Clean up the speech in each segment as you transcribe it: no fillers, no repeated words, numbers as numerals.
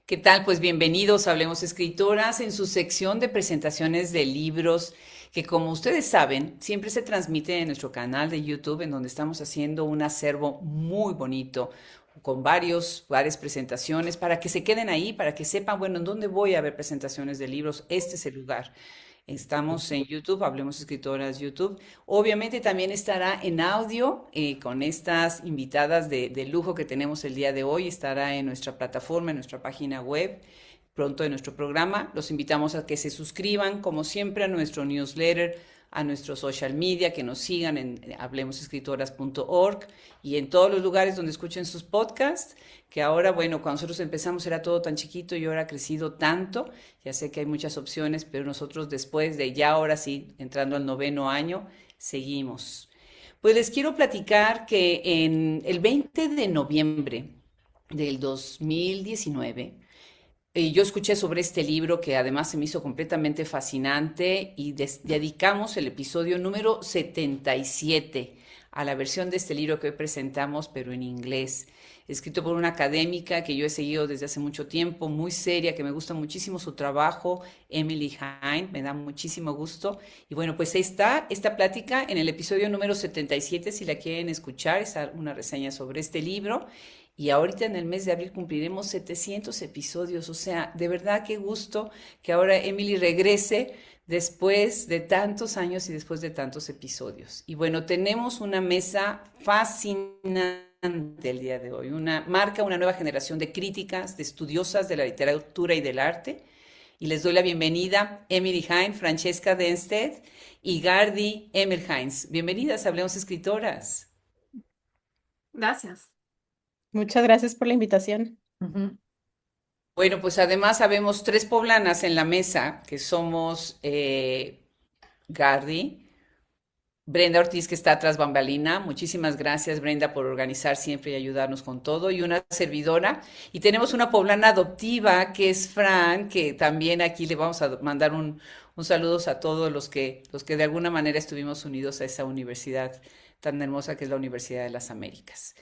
¿Qué tal? Pues bienvenidos a Hablemos Escritoras en su sección de presentaciones de libros que, como ustedes saben, siempre se transmite en nuestro canal de YouTube, en donde estamos haciendo un acervo muy bonito con varias presentaciones para que se queden ahí, para que sepan, bueno, en dónde voy a ver presentaciones de libros. Este es el lugar. Estamos en YouTube, Hablemos Escritoras YouTube. Obviamente también estará en audio con estas invitadas de lujo que tenemos el día de hoy. Estará en nuestra plataforma, en nuestra página web, pronto en nuestro programa. Los invitamos a que se suscriban, como siempre, a nuestro newsletter, a nuestro social media, que nos sigan en hablemosescritoras.org y en todos los lugares donde escuchen sus podcasts, que ahora, bueno, cuando nosotros empezamos era todo tan chiquito y ahora ha crecido tanto. Ya sé que hay muchas opciones, pero nosotros después de ya ahora sí, entrando al noveno año, seguimos. Pues les quiero platicar que en el 20 de noviembre del 2019, yo escuché sobre este libro que además se me hizo completamente fascinante y dedicamos el episodio número 77 a la versión de este libro que hoy presentamos, pero en inglés, escrito por una académica que yo he seguido desde hace mucho tiempo, muy seria, que me gusta muchísimo su trabajo, Emily Hine, me da muchísimo gusto. Y bueno, pues ahí está esta plática en el episodio número 77, si la quieren escuchar, es una reseña sobre este libro. Y ahorita en el mes de abril cumpliremos 700 episodios. O sea, de verdad qué gusto que ahora Emily regrese después de tantos años y después de tantos episodios. Y bueno, tenemos una mesa fascinante el día de hoy. Marca una nueva generación de críticas, de estudiosas de la literatura y del arte. Y les doy la bienvenida, Emily Hine, Francesca Denstedt y Gardi Emmelheinz. Bienvenidas, Hablemos Escritoras. Gracias. Muchas gracias por la invitación. Ujú. Bueno, pues además sabemos tres poblanas en la mesa, que somos Gardi, Brenda Ortiz, que está tras bambalina. Muchísimas gracias, Brenda, por organizar siempre y ayudarnos con todo. Y una servidora. Y tenemos una poblana adoptiva, que es Fran, que también aquí le vamos a mandar un saludo a todos los que de alguna manera estuvimos unidos a esa universidad tan hermosa que es la Universidad de las Américas.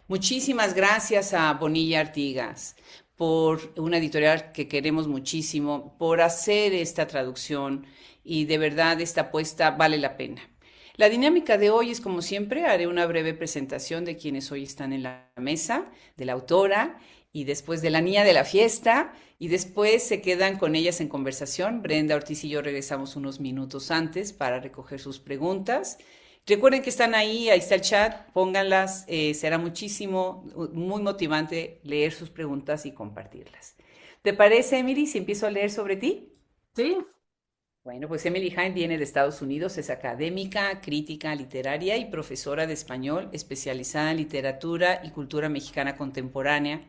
Muchísimas gracias a Bonilla Artigas por una editorial que queremos muchísimo, por hacer esta traducción y de verdad esta apuesta vale la pena. La dinámica de hoy es como siempre, haré una breve presentación de quienes hoy están en la mesa, de la autora y después de la niña de la fiesta y después se quedan con ellas en conversación. Brenda Ortiz y yo regresamos unos minutos antes para recoger sus preguntas. Recuerden que están ahí está el chat, pónganlas, será muy motivante leer sus preguntas y compartirlas. ¿Te parece, Emily, si empiezo a leer sobre ti? Sí, Bueno, pues Emily Hine viene de Estados Unidos, es académica, crítica literaria y profesora de español, especializada en literatura y cultura mexicana contemporánea.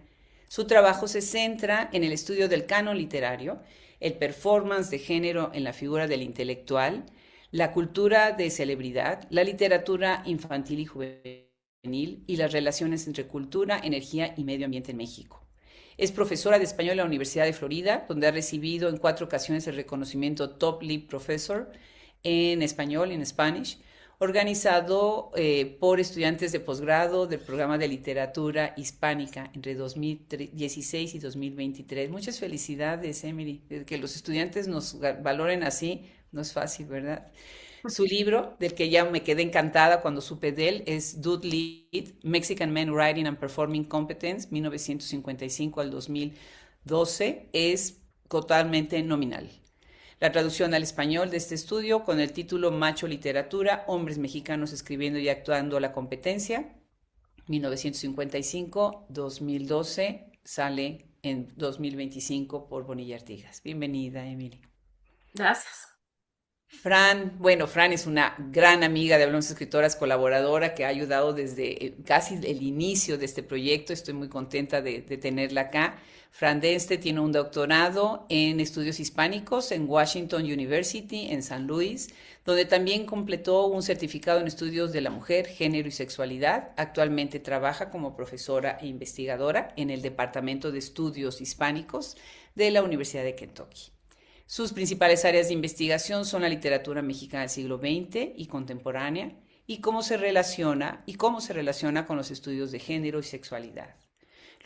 Su trabajo se centra en el estudio del canon literario, el performance de género en la figura del intelectual, la cultura de celebridad, la literatura infantil y juvenil y las relaciones entre cultura, energía y medio ambiente en México. Es profesora de español en la Universidad de Florida, donde ha recibido en 4 ocasiones el reconocimiento Top Lead Professor en español, en Spanish, organizado por estudiantes de posgrado del programa de literatura hispánica entre 2016 y 2023. Muchas felicidades, Emily. Que los estudiantes nos valoren así no es fácil, ¿verdad? Su libro, del que ya me quedé encantada cuando supe de él, es Dude Lead, Mexican Men Writing and Performing Competence, 1955 al 2012, es totalmente nominal. La traducción al español de este estudio con el título Macho Literatura, Hombres Mexicanos Escribiendo y Actuando a la Competencia, 1955-2012, sale en 2025 por Bonilla Artigas. Bienvenida, Emily. gracias. Fran es una gran amiga de Hablamos Escritoras, colaboradora que ha ayudado desde casi el inicio de este proyecto. Estoy muy contenta de tenerla acá. Fran Denste tiene un doctorado en estudios hispánicos en Washington University, en San Luis, donde también completó un certificado en estudios de la mujer, género y sexualidad. Actualmente trabaja como profesora e investigadora en el Departamento de Estudios Hispánicos de la Universidad de Kentucky. Sus principales áreas de investigación son la literatura mexicana del siglo XX y contemporánea y cómo se relaciona con los estudios de género y sexualidad.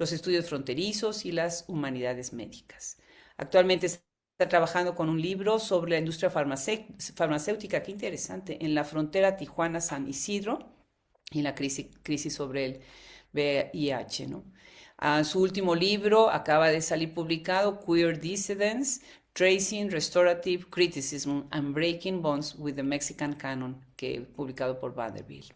los estudios fronterizos y las humanidades médicas. Actualmente está trabajando con un libro sobre la industria farmacéutica, qué interesante, en la frontera Tijuana-San Isidro y la crisis sobre el VIH, ¿no? Su último libro acaba de salir publicado, Queer Dissidents, Tracing Restorative Criticism and Breaking Bonds with the Mexican Canon, que publicado por Vanderbilt.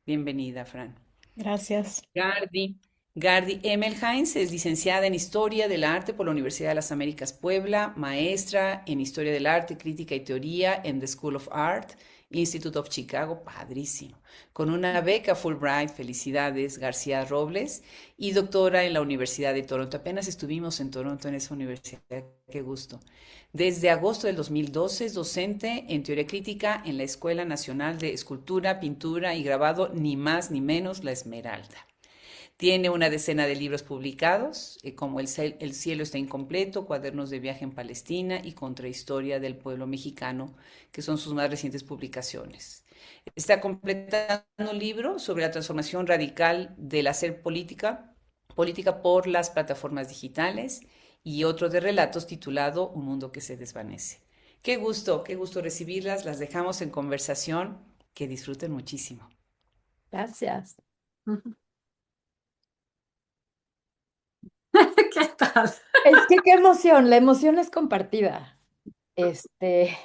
Bienvenida, Fran. Gracias. Gardi. Gardi Emmelheinz es licenciada en Historia del Arte por la Universidad de las Américas Puebla, maestra en Historia del Arte, Crítica y Teoría en The School of Art, Institute of Chicago, padrísimo, con una beca Fulbright, felicidades, García Robles, y doctora en la Universidad de Toronto. Apenas estuvimos en Toronto en esa universidad, qué gusto. Desde agosto del 2012 es docente en Teoría Crítica en la Escuela Nacional de Escultura, Pintura y Grabado, ni más ni menos, La Esmeralda. Tiene una decena de libros publicados, como El cielo está incompleto, Cuadernos de viaje en Palestina y Contrahistoria del pueblo mexicano, que son sus más recientes publicaciones. Está completando un libro sobre la transformación radical del hacer política por las plataformas digitales, y otro de relatos titulado Un mundo que se desvanece. Qué gusto recibirlas. Las dejamos en conversación. Que disfruten muchísimo. Gracias. ¿Qué tal? Es que qué emoción, la emoción es compartida. Este,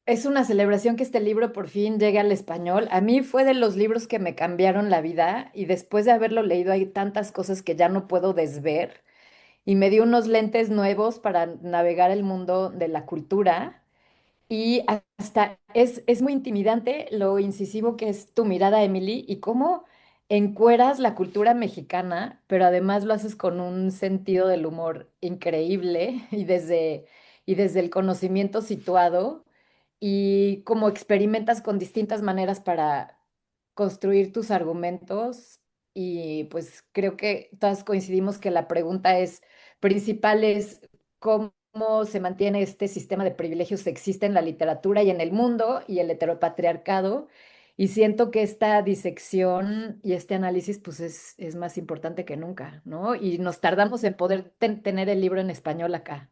es una celebración que este libro por fin llegue al español. A mí fue de los libros que me cambiaron la vida y después de haberlo leído hay tantas cosas que ya no puedo desver y me dio unos lentes nuevos para navegar el mundo de la cultura. Y hasta es muy intimidante lo incisivo que es tu mirada, Emily, y cómo encueras la cultura mexicana, pero además lo haces con un sentido del humor increíble y desde el conocimiento situado y cómo experimentas con distintas maneras para construir tus argumentos. Y pues creo que todas coincidimos que la pregunta es principal es cómo se mantiene este sistema de privilegios sexista en la literatura y en el mundo y el heteropatriarcado. Y siento que esta disección y este análisis pues es más importante que nunca, ¿no? Y nos tardamos en poder tener el libro en español acá.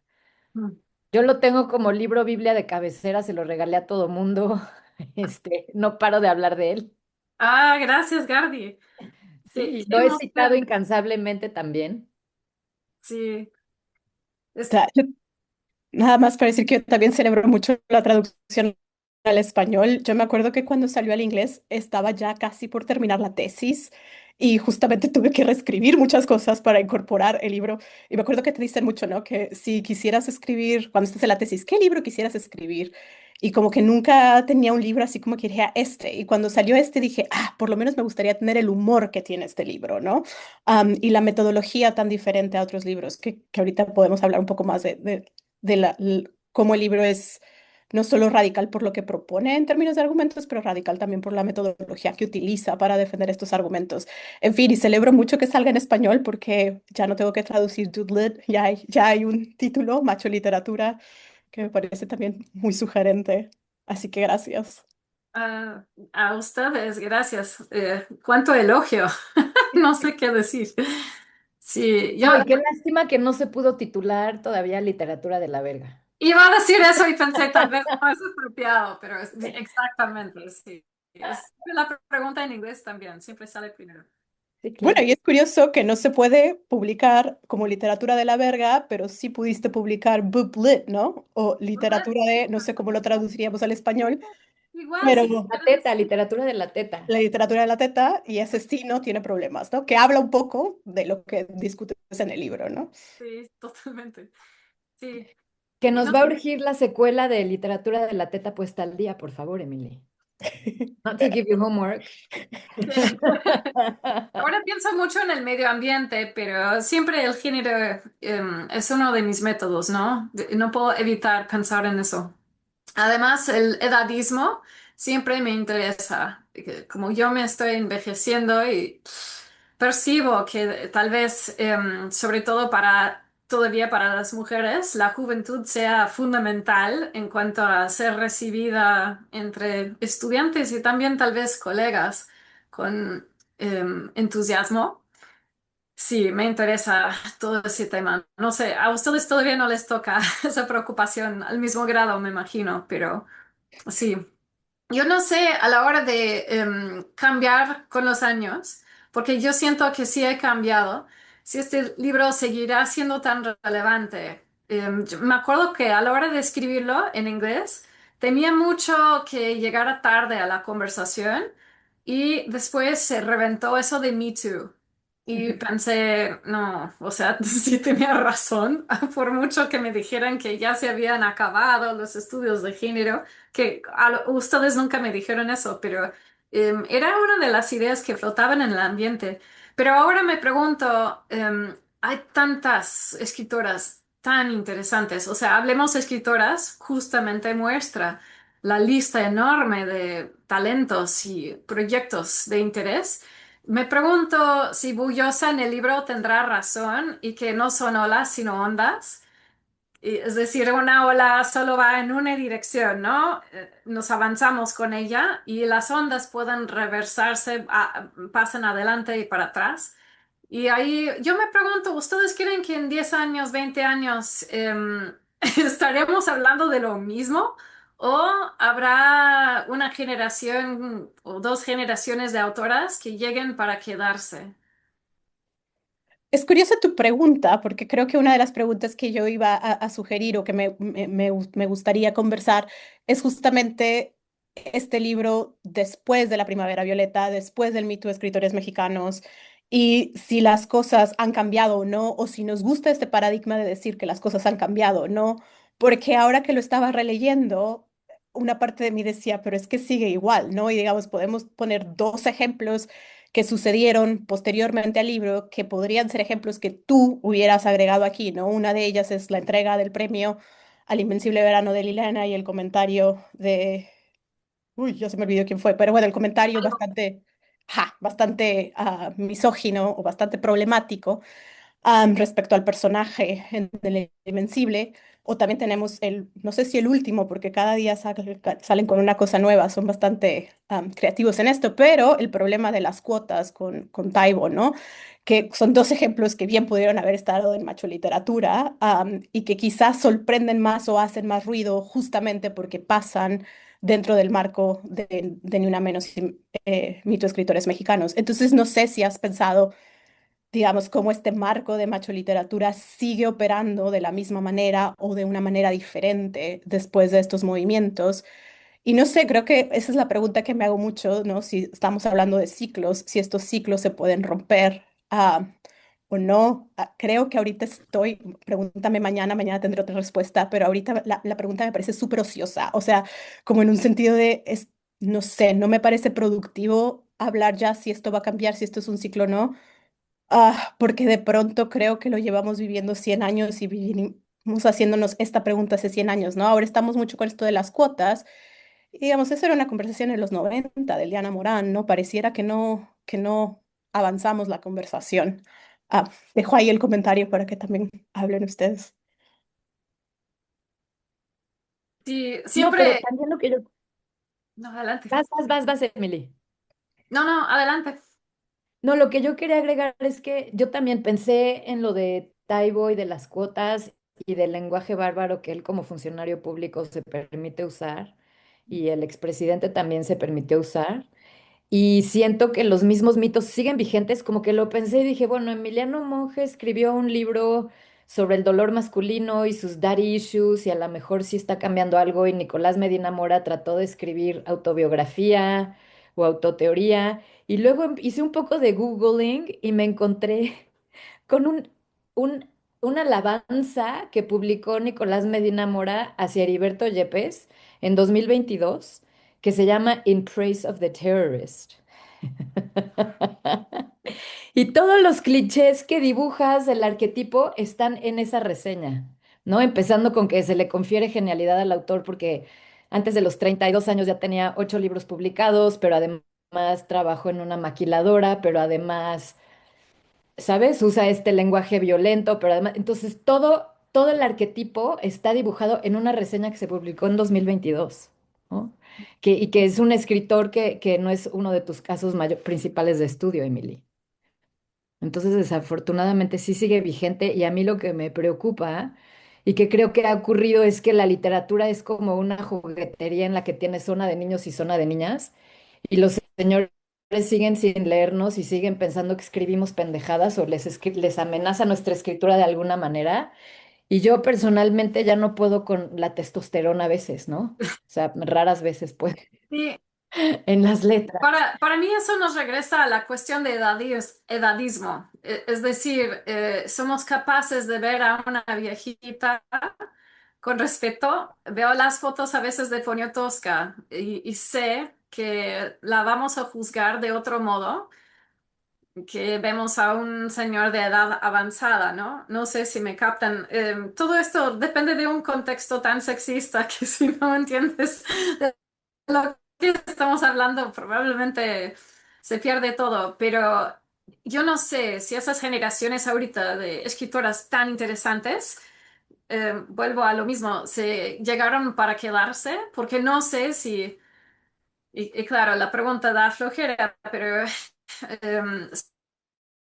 Yo lo tengo como libro Biblia de cabecera, se lo regalé a todo mundo. No paro de hablar de él. Ah, gracias, Gardi. Sí, Qué lo he citado emoción. incansablemente también. Sí, es, Sea, nada más para decir que yo también celebro mucho la traducción al español. Yo me acuerdo que cuando salió al inglés estaba ya casi por terminar la tesis y justamente tuve que reescribir muchas cosas para incorporar el libro. Y me acuerdo que te dicen mucho, ¿no? Que si quisieras escribir, cuando estés en la tesis, ¿qué libro quisieras escribir? Y como que nunca tenía un libro así como que dijera este. Y cuando salió este dije, ah, por lo menos me gustaría tener el humor que tiene este libro, ¿no? Y la metodología tan diferente a otros libros, que ahorita podemos hablar un poco más de cómo el libro es no solo radical por lo que propone en términos de argumentos, pero radical también por la metodología que utiliza para defender estos argumentos. En fin, y celebro mucho que salga en español porque ya no tengo que traducir Doodlet, ya hay un título, Macho Literatura, que me parece también muy sugerente. Así que gracias. ah, a ustedes, gracias. Cuánto elogio. No sé qué decir. Sí, yo No, y qué lástima que no se pudo titular todavía Literatura de la Verga. iba a decir eso y pensé tal vez no es apropiado, pero exactamente, sí. La pregunta en inglés también, siempre sale primero. Sí, Bueno, claro. y es curioso que no se puede publicar como literatura de la verga, pero sí pudiste publicar book lit, ¿no? O literatura de, no sé cómo lo traduciríamos al español, Igual, pero sí, La teta, literatura de la teta. la literatura de la teta, y ese sí no tiene problemas, ¿no? Que habla un poco de lo que discutes en el libro, ¿no? sí, totalmente. Sí. Que Y nos no, va a urgir la secuela de literatura de la teta puesta al día, por favor, Emily. Not to give you homework. sí. Ahora pienso mucho en el medio ambiente, pero siempre el género es uno de mis métodos, ¿no? No puedo evitar pensar en eso. Además, el edadismo siempre me interesa. Como yo me estoy envejeciendo y percibo que tal vez, sobre todo todavía para las mujeres, la juventud sea fundamental en cuanto a ser recibida entre estudiantes y también tal vez colegas con entusiasmo. Sí, me interesa todo ese tema. No sé, a ustedes todavía no les toca esa preocupación al mismo grado, me imagino, pero sí. Yo no sé a la hora de cambiar con los años, porque yo siento que sí he cambiado, si este libro seguirá siendo tan relevante. Yo me acuerdo que a la hora de escribirlo en inglés, temía mucho que llegara tarde a la conversación y después se reventó eso de Me Too. Y pensé, no, o sea, sí tenía razón, por mucho que me dijeran que ya se habían acabado los estudios de género que ustedes nunca me dijeron eso, pero era una de las ideas que flotaban en el ambiente. Pero ahora me pregunto, hay tantas escritoras tan interesantes, o sea, hablemos escritoras, justamente muestra la lista enorme de talentos y proyectos de interés. Me pregunto si Bullosa en el libro tendrá razón y que no son olas, sino ondas. Es decir, una ola solo va en una dirección, ¿no? Nos avanzamos con ella y las ondas pueden reversarse, pasan adelante y para atrás. Y ahí yo me pregunto, ¿ustedes creen que en 10 años, 20 años estaremos hablando de lo mismo? ¿O habrá una generación o dos generaciones de autoras que lleguen para quedarse? Es curiosa tu pregunta, porque creo que una de las preguntas que yo iba a sugerir o que me gustaría conversar es justamente este libro después de la Primavera Violeta, después del Me Too Escritores Mexicanos, y si las cosas han cambiado o no, o si nos gusta este paradigma de decir que las cosas han cambiado o no, porque ahora que lo estaba releyendo, una parte de mí decía, pero es que sigue igual, ¿no? Y digamos, podemos poner dos ejemplos que sucedieron posteriormente al libro, que podrían ser ejemplos que tú hubieras agregado aquí, ¿no? Una de ellas es la entrega del premio al Invencible Verano de Liliana y el comentario de, uy, ya se me olvidó quién fue, pero bueno, el comentario bastante, bastante misógino o bastante problemático respecto al personaje en El Invencible. O también tenemos el, no sé si el último, porque cada día salen con una cosa nueva, son bastante creativos en esto, pero el problema de las cuotas con Taibo, ¿no? Que son dos ejemplos que bien pudieron haber estado en Macho Literatura y que quizás sorprenden más o hacen más ruido justamente porque pasan dentro del marco de Ni Una Menos y Mito Escritores Mexicanos. Entonces, no sé si has pensado digamos, cómo este marco de macho literatura sigue operando de la misma manera o de una manera diferente después de estos movimientos. Y no sé, creo que esa es la pregunta que me hago mucho, ¿no? Si estamos hablando de ciclos, si estos ciclos se pueden romper o no. Creo que ahorita estoy, pregúntame mañana, mañana tendré otra respuesta, pero ahorita la pregunta me parece súper ociosa, o sea, como en un sentido de, no sé, no me parece productivo hablar ya si esto va a cambiar, si esto es un ciclo o no. Porque de pronto creo que lo llevamos viviendo 100 años y vivimos haciéndonos esta pregunta hace 100 años, ¿no? Ahora estamos mucho con esto de las cuotas. Y digamos, eso era una conversación en los 90 de Liana Morán, ¿no? Pareciera que no avanzamos la conversación. Dejo ahí el comentario para que también hablen ustedes. Sí, No, pero siempre... también lo que yo... No, adelante. Vas, Emily. No, no, adelante. No, lo que yo quería agregar es que yo también pensé en lo de Taibo y de las cuotas y del lenguaje bárbaro que él como funcionario público se permite usar y el expresidente también se permitió usar. Y siento que los mismos mitos siguen vigentes, como que lo pensé y dije, bueno, Emiliano Monge escribió un libro sobre el dolor masculino y sus daddy issues y a lo mejor sí está cambiando algo y Nicolás Medina Mora trató de escribir autobiografía o autoteoría y luego hice un poco de Googling y me encontré con un, una alabanza que publicó Nicolás Medina Mora hacia Heriberto Yepes en 2022 que se llama In Praise of the Terrorist. Y todos los clichés que dibujas del arquetipo están en esa reseña, ¿no? Empezando con que se le confiere genialidad al autor porque antes de los 32 años ya tenía 8 libros publicados, pero además trabajó en una maquiladora, pero además, ¿sabes? Usa este lenguaje violento, pero además, entonces todo el arquetipo está dibujado en una reseña que se publicó en 2022. ¿no? Y que es un escritor que no es uno de tus casos principales de estudio, Emily. Entonces, desafortunadamente sí sigue vigente y a mí lo que me preocupa y que creo que ha ocurrido es que la literatura es como una juguetería en la que tiene zona de niños y zona de niñas y los señores siguen sin leernos y siguen pensando que escribimos pendejadas o les amenaza nuestra escritura de alguna manera. Y yo personalmente ya no puedo con la testosterona a veces, ¿no? O sea, raras veces puedo Sí, en las letras. para mí eso nos regresa a la cuestión de edadismo. Es decir, somos capaces de ver a una viejita con respeto. Veo las fotos a veces de Poniatowska y sé que la vamos a juzgar de otro modo que vemos a un señor de edad avanzada, ¿no? No sé si me captan. Todo esto depende de un contexto tan sexista que si no entiendes lo que estamos hablando, probablemente se pierde todo, pero yo no sé si esas generaciones ahorita de escritoras tan interesantes, vuelvo a lo mismo, se llegaron para quedarse, porque no sé si, y claro, la pregunta da flojera, pero em,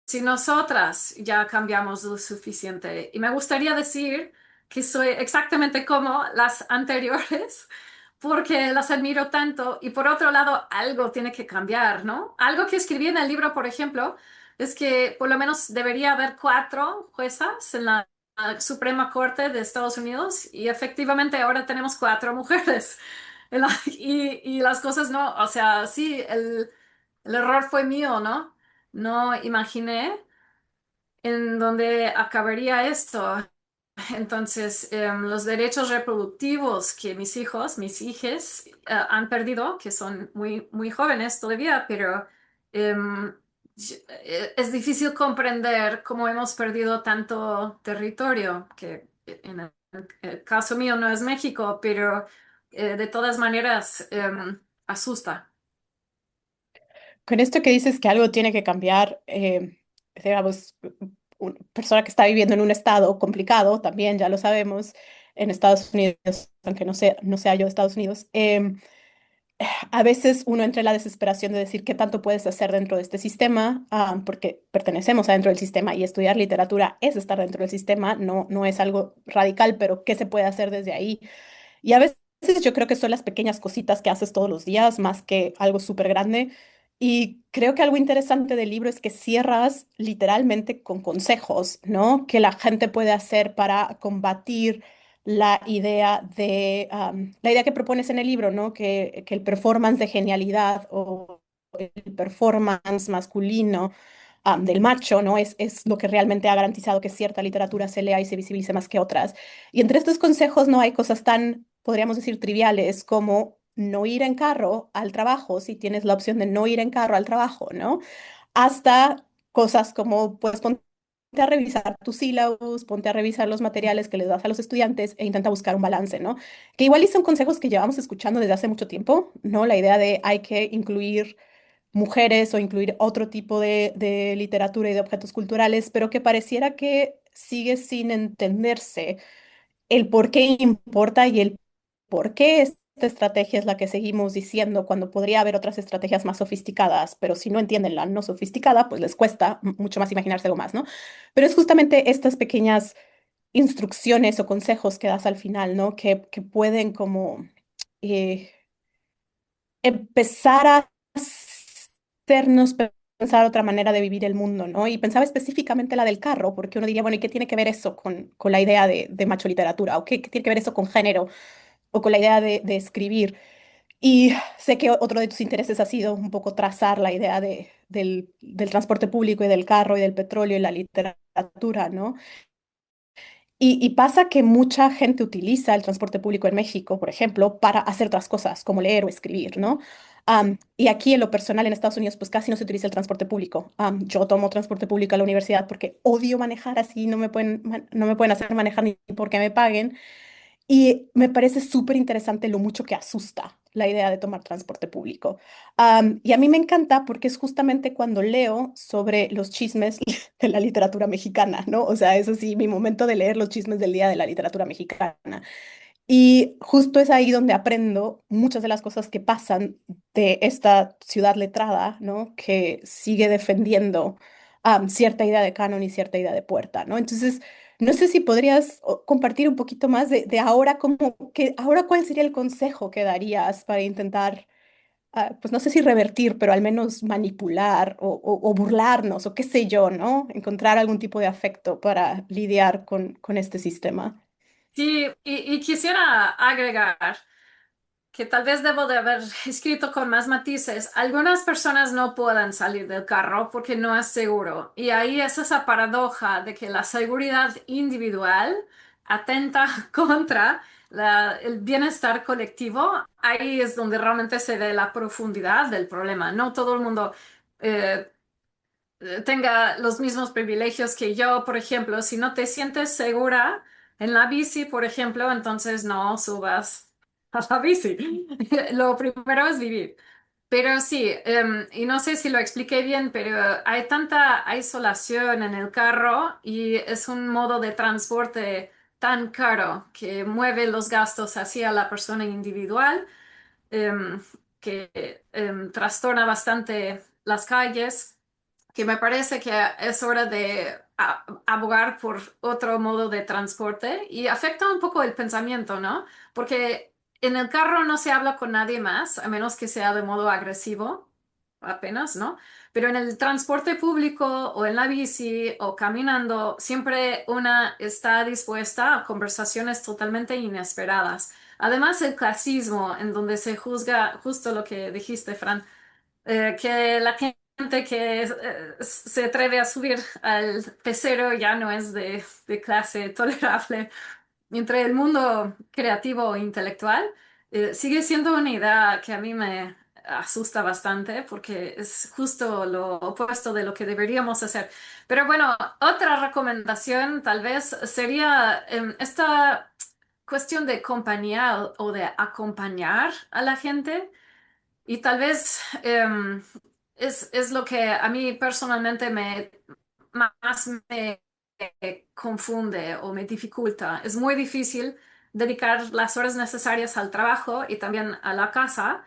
si nosotras ya cambiamos lo suficiente. Y me gustaría decir que soy exactamente como las anteriores, porque las admiro tanto. Y por otro lado, algo tiene que cambiar, ¿no? Algo que escribí en el libro, por ejemplo, es que por lo menos debería haber 4 juezas en la Suprema Corte de Estados Unidos y efectivamente ahora tenemos 4 mujeres. Y las cosas no, o sea, sí, el error fue mío, ¿no? No imaginé en dónde acabaría esto. Entonces, los derechos reproductivos que mis hijos, mis hijes, han perdido, que son muy, muy jóvenes todavía, pero em, es difícil comprender cómo hemos perdido tanto territorio, que en el caso mío no es México, pero de todas maneras asusta. Con esto que dices que algo tiene que cambiar, digamos, una persona que está viviendo en un estado complicado, también ya lo sabemos, en Estados Unidos, aunque no sea yo de Estados Unidos, a veces uno entra en la desesperación de decir qué tanto puedes hacer dentro de este sistema, porque pertenecemos adentro del sistema y estudiar literatura es estar dentro del sistema, no es algo radical, pero qué se puede hacer desde ahí. Y a veces yo creo que son las pequeñas cositas que haces todos los días, más que algo súper grande. Y creo que algo interesante del libro es que cierras literalmente con consejos, ¿no? Que la gente puede hacer para combatir la idea que propones en el libro, ¿no? Que el performance de genialidad o el performance masculino del macho, ¿no? Es lo que realmente ha garantizado que cierta literatura se lea y se visibilice más que otras. Y entre estos consejos no hay cosas tan, podríamos decir, triviales como no ir en carro al trabajo, si tienes la opción de no ir en carro al trabajo, ¿no? Hasta cosas como, pues, ponte a revisar tus sílabos, ponte a revisar los materiales que les das a los estudiantes e intenta buscar un balance, ¿no? Que igual y son consejos que llevamos escuchando desde hace mucho tiempo, ¿no? La idea de hay que incluir mujeres o incluir otro tipo de literatura y de objetos culturales, pero que pareciera que sigue sin entenderse el por qué importa y el por qué esta estrategia es la que seguimos diciendo cuando podría haber otras estrategias más sofisticadas, pero si no entienden la no sofisticada, pues les cuesta mucho más imaginarse algo más, ¿no? Pero es justamente estas pequeñas instrucciones o consejos que das al final, ¿no? Que pueden como eh, empezar a hacernos pensar otra manera de vivir el mundo, ¿no? Y pensaba específicamente la del carro, porque uno diría, bueno, ¿y qué tiene que ver eso con la idea de macho literatura? ¿O qué tiene que ver eso con género? ¿O con la idea de escribir? Y sé que otro de tus intereses ha sido un poco trazar la idea del transporte público y del carro y del petróleo y la literatura, ¿no? Y pasa que mucha gente utiliza el transporte público en México, por ejemplo, para hacer otras cosas, como leer o escribir, ¿no? Y aquí en lo personal en Estados Unidos, pues casi no se utiliza el transporte público. Yo tomo transporte público a la universidad porque odio manejar así, no me pueden hacer manejar ni porque me paguen. Y me parece súper interesante lo mucho que asusta la idea de tomar transporte público. Y a mí me encanta porque es justamente cuando leo sobre los chismes de la literatura mexicana, ¿no? O sea, eso sí, mi momento de leer los chismes del día de la literatura mexicana. Y justo es ahí donde aprendo muchas de las cosas que pasan de esta ciudad letrada, ¿no? Que sigue defendiendo cierta idea de canon y cierta idea de puerta, ¿no? Entonces, no sé si podrías compartir un poquito más de ahora, ahora cuál sería el consejo que darías para intentar, pues no sé si revertir, pero al menos manipular o burlarnos o qué sé yo, ¿no? Encontrar algún tipo de afecto para lidiar con este sistema. Sí, y quisiera agregar que tal vez debo de haber escrito con más matices. Algunas personas no pueden salir del carro porque no es seguro. Y ahí es esa paradoja de que la seguridad individual atenta contra el bienestar colectivo. Ahí es donde realmente se ve la profundidad del problema. No todo el mundo eh, tenga los mismos privilegios que yo, por ejemplo. Si no te sientes segura en la bici, por ejemplo, entonces no subas a la bici. Lo primero es vivir. Pero sí, y no sé si lo expliqué bien, pero hay tanta isolación en el carro y es un modo de transporte tan caro que mueve los gastos hacia la persona individual, em, que trastorna bastante las calles, que me parece que es hora de abogar por otro modo de transporte y afecta un poco el pensamiento, ¿no? Porque en el carro no se habla con nadie más, a menos que sea de modo agresivo, apenas, ¿no? Pero en el transporte público o en la bici o caminando, siempre una está dispuesta a conversaciones totalmente inesperadas. Además, el clasismo, en donde se juzga justo lo que dijiste, Fran, que la gente que se atreve a subir al pecero ya no es de clase tolerable. Entre el mundo creativo e intelectual, sigue siendo una idea que a mí me asusta bastante porque es justo lo opuesto de lo que deberíamos hacer. Pero bueno, otra recomendación tal vez sería esta cuestión de compañía o de acompañar a la gente. Y tal vez es lo que a mí personalmente más me confunde o me dificulta. Es muy difícil dedicar las horas necesarias al trabajo y también a la casa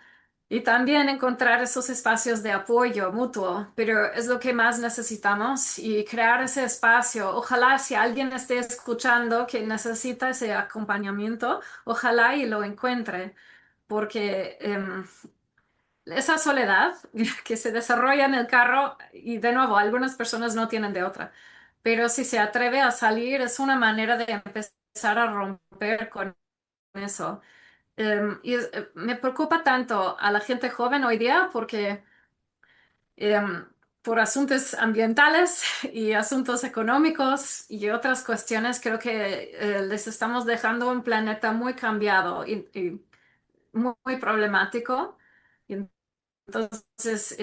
y también encontrar esos espacios de apoyo mutuo, pero es lo que más necesitamos y crear ese espacio. Ojalá si alguien esté escuchando que necesita ese acompañamiento, ojalá y lo encuentre, porque esa soledad que se desarrolla en el carro, y de nuevo, algunas personas no tienen de otra, pero si se atreve a salir es una manera de empezar a romper con eso. Me preocupa tanto a la gente joven hoy día porque por asuntos ambientales y asuntos económicos y otras cuestiones, creo que les estamos dejando un planeta muy cambiado y muy problemático. Entonces,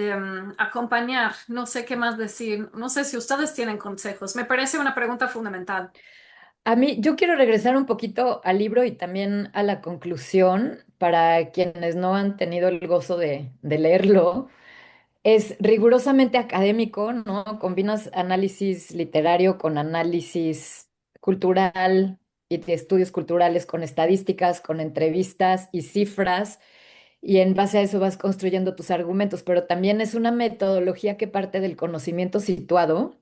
acompañar, no sé qué más decir, no sé si ustedes tienen consejos, me parece una pregunta fundamental. A mí, yo quiero regresar un poquito al libro y también a la conclusión para quienes no han tenido el gozo de leerlo. Es rigurosamente académico, ¿no? Combinas análisis literario con análisis cultural y de estudios culturales, con estadísticas, con entrevistas y cifras, y en base a eso vas construyendo tus argumentos, pero también es una metodología que parte del conocimiento situado.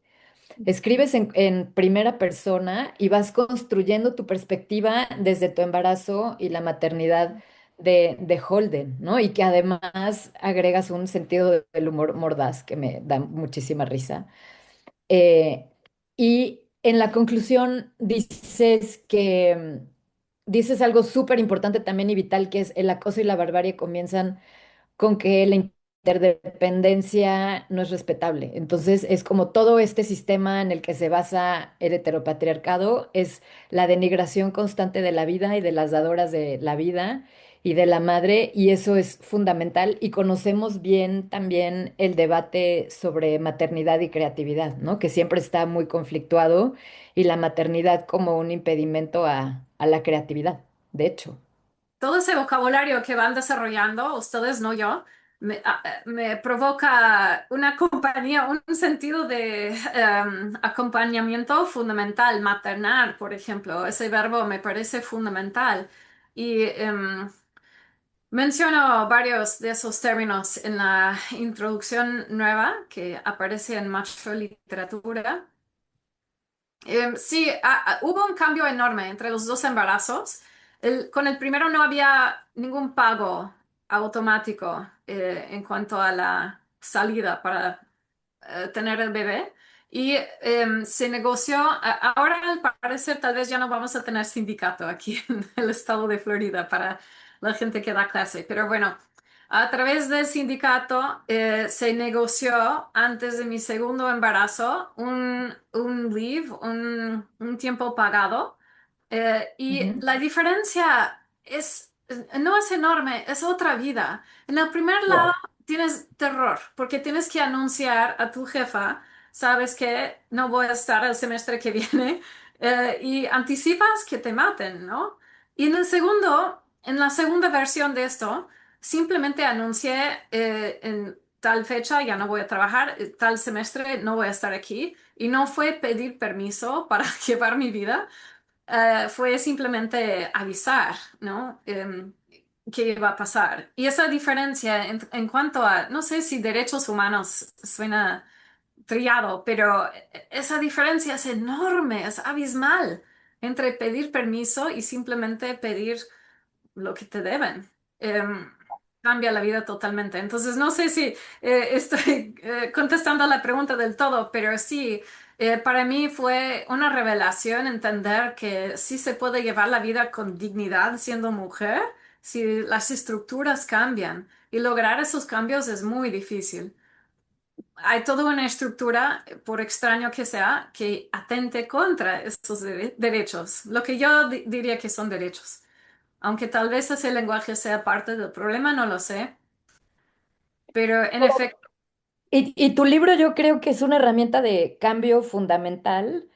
Escribes en primera persona y vas construyendo tu perspectiva desde tu embarazo y la maternidad de Holden, ¿no? Y que además agregas un sentido del humor mordaz que me da muchísima risa. Eh, y en la conclusión dices algo súper importante también y vital, que es el acoso y la barbarie comienzan con que la interdependencia no es respetable. Entonces, es como todo este sistema en el que se basa el heteropatriarcado, es la denigración constante de la vida y de las dadoras de la vida y de la madre, y eso es fundamental. Y conocemos bien también el debate sobre maternidad y creatividad, ¿no? Que siempre está muy conflictuado y la maternidad como un impedimento a la creatividad, de hecho. Todo ese vocabulario que van desarrollando, ustedes, no yo, me provoca una compañía, un sentido de acompañamiento fundamental, maternar, por ejemplo. Ese verbo me parece fundamental. Y menciono varios de esos términos en la introducción nueva que aparece en Macho Literatura. Sí, hubo un cambio enorme entre los dos embarazos. Con el primero no había ningún pago automático en cuanto a la salida para tener el bebé. Y se negoció, ahora al parecer tal vez ya no vamos a tener sindicato aquí en el estado de Florida para la gente que da clase, pero bueno, a través del sindicato se negoció antes de mi segundo embarazo un leave, un tiempo pagado, y Ujú. la diferencia no es enorme, es otra vida. En el primer lado Wow. tienes terror porque tienes que anunciar a tu jefa, sabes que no voy a estar el semestre que viene, y anticipas que te maten, ¿no? Y en la segunda versión de esto, simplemente anuncié en tal fecha ya no voy a trabajar, tal semestre no voy a estar aquí, y no fue pedir permiso para llevar mi vida, fue simplemente avisar, ¿no? Qué iba a pasar. Y esa diferencia en cuanto a, no sé si derechos humanos suena trillado, pero esa diferencia es enorme, es abismal entre pedir permiso y simplemente pedir lo que te deben. Cambia la vida totalmente. Entonces, no sé si estoy contestando a la pregunta del todo, pero sí, para mí fue una revelación entender que sí se puede llevar la vida con dignidad siendo mujer, si las estructuras cambian. Y lograr esos cambios es muy difícil. Hay toda una estructura, por extraño que sea, que atente contra esos derechos, lo que yo diría que son derechos. Aunque tal vez ese lenguaje sea parte del problema, no lo sé. Pero en efecto, Y tu libro yo creo que es una herramienta de cambio fundamental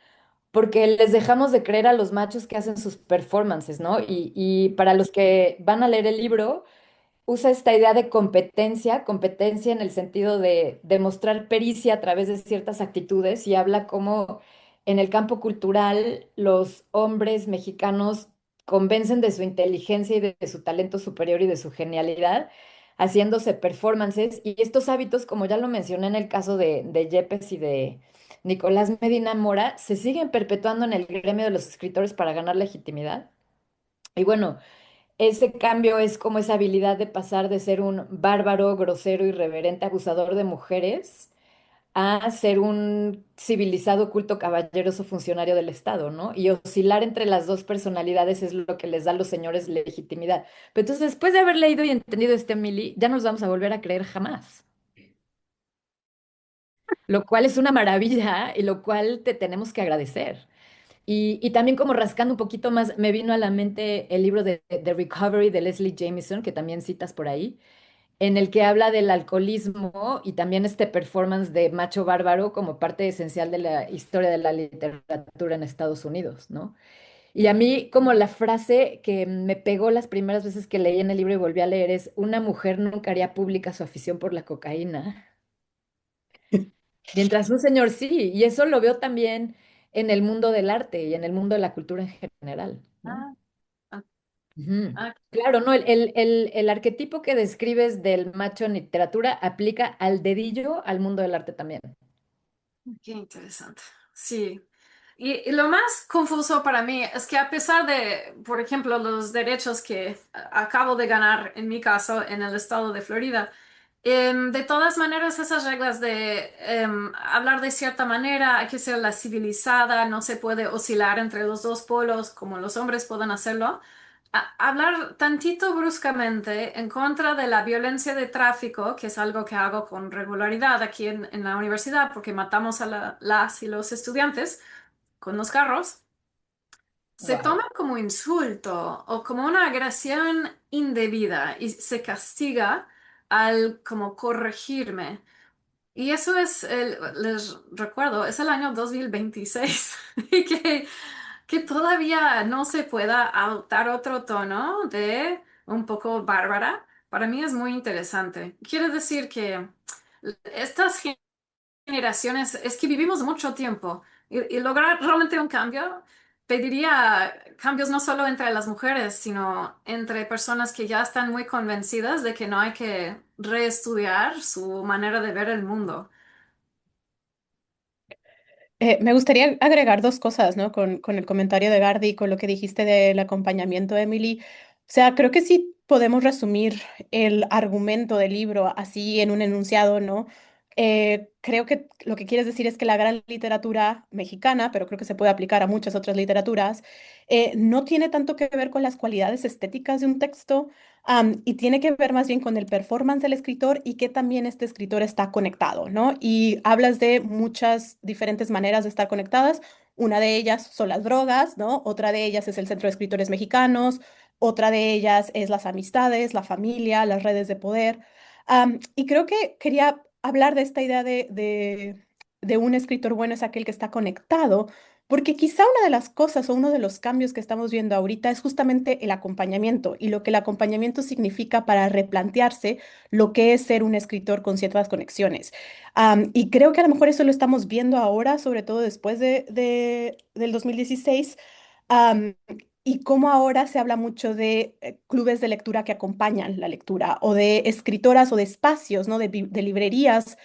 porque les dejamos de creer a los machos que hacen sus performances, ¿no? Y para los que van a leer el libro, usa esta idea de competencia, competencia en el sentido de demostrar pericia a través de ciertas actitudes y habla cómo en el campo cultural los hombres mexicanos convencen de su inteligencia y de su talento superior y de su genialidad, haciéndose performances. Y estos hábitos, como ya lo mencioné en el caso de Yepes y de Nicolás Medina Mora, se siguen perpetuando en el gremio de los escritores para ganar legitimidad. Y bueno, ese cambio es como esa habilidad de pasar de ser un bárbaro, grosero, irreverente, abusador de mujeres, a ser un civilizado, culto, caballeroso funcionario del Estado, ¿no? Y oscilar entre las dos personalidades es lo que les da a los señores legitimidad. Pero entonces, después de haber leído y entendido este Emily, ya no nos vamos a volver a creer jamás, lo cual es una maravilla y lo cual te tenemos que agradecer. Y también como rascando un poquito más, me vino a la mente el libro de The Recovery de Leslie Jameson, que también citas por ahí, en el que habla del alcoholismo y también este performance de macho bárbaro como parte esencial de la historia de la literatura en Estados Unidos, ¿no? Y a mí como la frase que me pegó las primeras veces que leí en el libro y volví a leer es, una mujer nunca haría pública su afición por la cocaína, mientras un señor sí, y eso lo veo también en el mundo del arte y en el mundo de la cultura en general, ¿no? ah, ah, Ujú. ah, Claro, ¿no? El arquetipo que describes del macho en literatura aplica al dedillo al mundo del arte también. qué interesante. Sí. Y lo más confuso para mí es que a pesar de, por ejemplo, los derechos que acabo de ganar en mi caso en el estado de Florida, de todas maneras esas reglas de hablar de cierta manera, hay que ser la civilizada, no se puede oscilar entre los dos polos como los hombres pueden hacerlo. Hablar tantito bruscamente en contra de la violencia de tráfico, que es algo que hago con regularidad aquí en la universidad porque matamos a las y los estudiantes con los carros, se Wow. toma como insulto o como una agresión indebida y se castiga al como corregirme. Y eso es, les recuerdo, es el año 2026 y que todavía no se pueda adoptar otro tono de un poco bárbara. Para mí es muy interesante. Quiere decir que estas generaciones, es que vivimos mucho tiempo y lograr realmente un cambio, pediría cambios no solo entre las mujeres, sino entre personas que ya están muy convencidas de que no hay que reestudiar su manera de ver el mundo. Me gustaría agregar dos cosas, ¿no? Con el comentario de Gardi y con lo que dijiste del acompañamiento, Emily. O sea, creo que sí podemos resumir el argumento del libro así en un enunciado, ¿no? Creo que lo que quieres decir es que la gran literatura mexicana, pero creo que se puede aplicar a muchas otras literaturas, no tiene tanto que ver con las cualidades estéticas de un texto, y tiene que ver más bien con el performance del escritor y que también este escritor está conectado, ¿no? Y hablas de muchas diferentes maneras de estar conectadas. Una de ellas son las drogas, ¿no? Otra de ellas es el Centro de Escritores Mexicanos. Otra de ellas es las amistades, la familia, las redes de poder. Y creo que quería hablar de esta idea de un escritor bueno es aquel que está conectado, porque quizá una de las cosas o uno de los cambios que estamos viendo ahorita es justamente el acompañamiento y lo que el acompañamiento significa para replantearse lo que es ser un escritor con ciertas conexiones. Y creo que a lo mejor eso lo estamos viendo ahora, sobre todo después del 2016. am, y cómo ahora se habla mucho de clubes de lectura que acompañan la lectura, o de escritoras o de espacios, ¿no? De librerías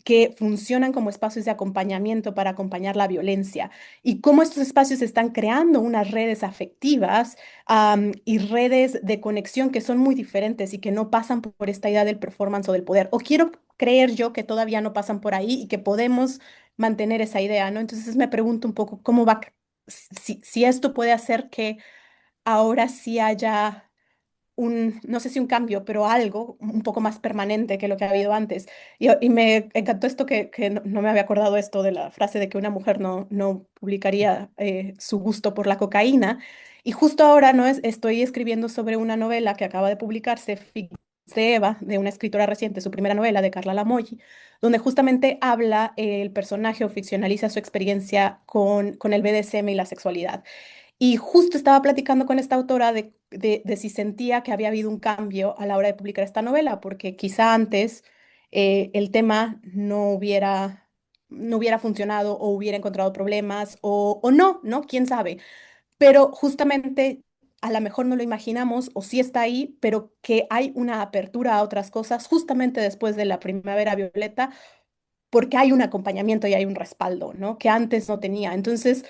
que funcionan como espacios de acompañamiento para acompañar la violencia y cómo estos espacios están creando unas redes afectivas, y redes de conexión que son muy diferentes y que no pasan por esta idea del performance o del poder. O quiero creer yo que todavía no pasan por ahí y que podemos mantener esa idea, ¿no? Entonces me pregunto un poco cómo va, si esto puede hacer que ahora sí haya no sé si un cambio, pero algo un poco más permanente que lo que ha habido antes. Y me encantó esto que no me había acordado esto de la frase de que una mujer no publicaría su gusto por la cocaína. Y justo ahora no estoy escribiendo sobre una novela que acaba de publicarse, Figs de Eva, de una escritora reciente, su primera novela de Carla Lamoy, donde justamente habla el personaje o ficcionaliza su experiencia con el BDSM y la sexualidad. Y justo estaba platicando con esta autora de si sentía que había habido un cambio a la hora de publicar esta novela, porque quizá antes el tema no hubiera funcionado o hubiera encontrado problemas o no, ¿no? ¿Quién sabe? Pero justamente a lo mejor no lo imaginamos o sí está ahí, pero que hay una apertura a otras cosas justamente después de la primavera violeta, porque hay un acompañamiento y hay un respaldo, ¿no? Que antes no tenía. Entonces,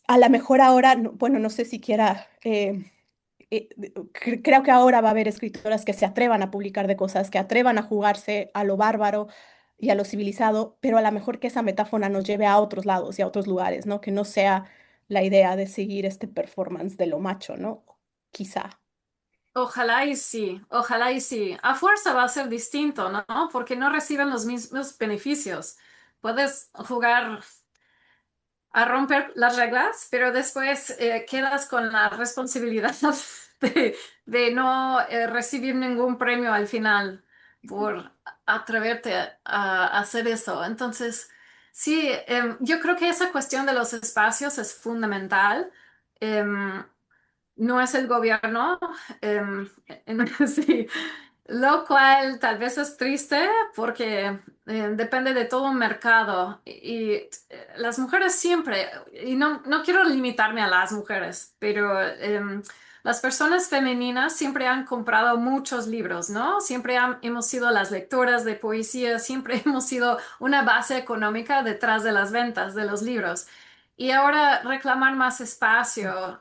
a lo mejor ahora, bueno, no sé siquiera, creo que ahora va a haber escritoras que se atrevan a publicar de cosas, que atrevan a jugarse a lo bárbaro y a lo civilizado, pero a lo mejor que esa metáfora nos lleve a otros lados y a otros lugares, ¿no? Que no sea la idea de seguir este performance de lo macho, ¿no? Quizá. Ojalá y sí, ojalá y sí. A fuerza va a ser distinto, ¿no? Porque no reciben los mismos beneficios. Puedes jugar a romper las reglas, pero después quedas con la responsabilidad de, no recibir ningún premio al final por atreverte a hacer eso. Entonces, sí, yo creo que esa cuestión de los espacios es fundamental. Em, no es el gobierno, em, sí, lo cual tal vez es triste porque depende de todo un mercado y las mujeres siempre, y no quiero limitarme a las mujeres, pero las personas femeninas siempre han comprado muchos libros, ¿no? Siempre hemos sido las lectoras de poesía, siempre hemos sido una base económica detrás de las ventas de los libros. Y ahora reclamar más espacio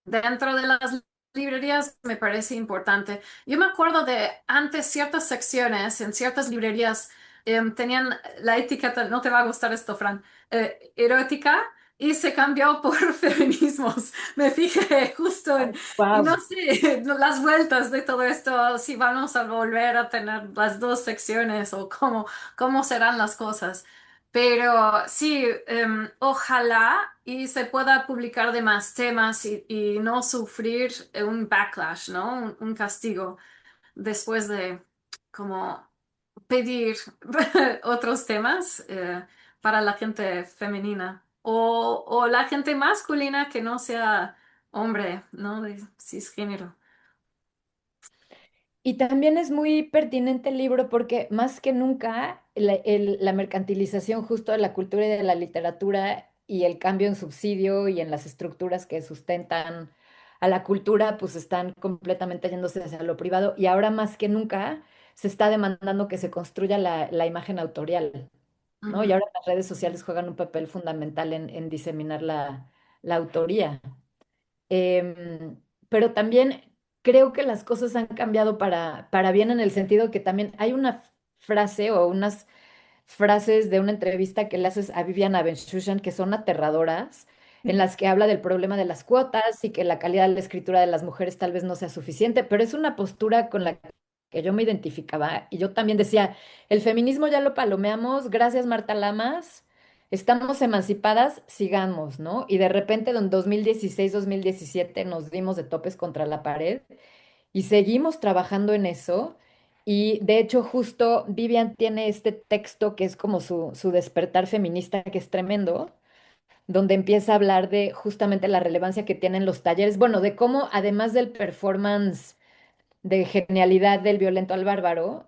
dentro de las librerías me parece importante. Yo me acuerdo de antes ciertas secciones en ciertas librerías tenían la etiqueta, no te va a gustar esto, Fran, erótica. Y se cambió por feminismos. Me fijé justo en, y Wow. no sé, las vueltas de todo esto, si vamos a volver a tener las dos secciones o cómo serán las cosas. Pero sí, ojalá y se pueda publicar de más temas y no sufrir un backlash, ¿no? Un castigo después de como pedir otros temas para la gente femenina o la gente masculina que no sea hombre, ¿no? De cisgénero. Y también es muy pertinente el libro porque más que nunca la mercantilización justo de la cultura y de la literatura y el cambio en subsidio y en las estructuras que sustentan a la cultura, pues están completamente yéndose hacia lo privado y ahora más que nunca se está demandando que se construya la imagen autorial, ¿no? Y Ujú. ahora las redes sociales juegan un papel fundamental en diseminar la autoría. Pero también creo que las cosas han cambiado para bien en el sentido que también hay una frase o unas frases de una entrevista que le haces a Vivian Benchushan que son aterradoras, en las que habla del problema de las cuotas y que la calidad de la escritura de las mujeres tal vez no sea suficiente, pero es una postura con la que yo me identificaba y yo también decía, el feminismo ya lo palomeamos, gracias Marta Lamas, estamos emancipadas, sigamos, ¿no? Y de repente en 2016, 2017 nos dimos de topes contra la pared y seguimos trabajando en eso. Y de hecho, justo Vivian tiene este texto que es como su despertar feminista, que es tremendo, donde empieza a hablar de justamente la relevancia que tienen los talleres, bueno, de cómo además del performance de genialidad del violento al bárbaro,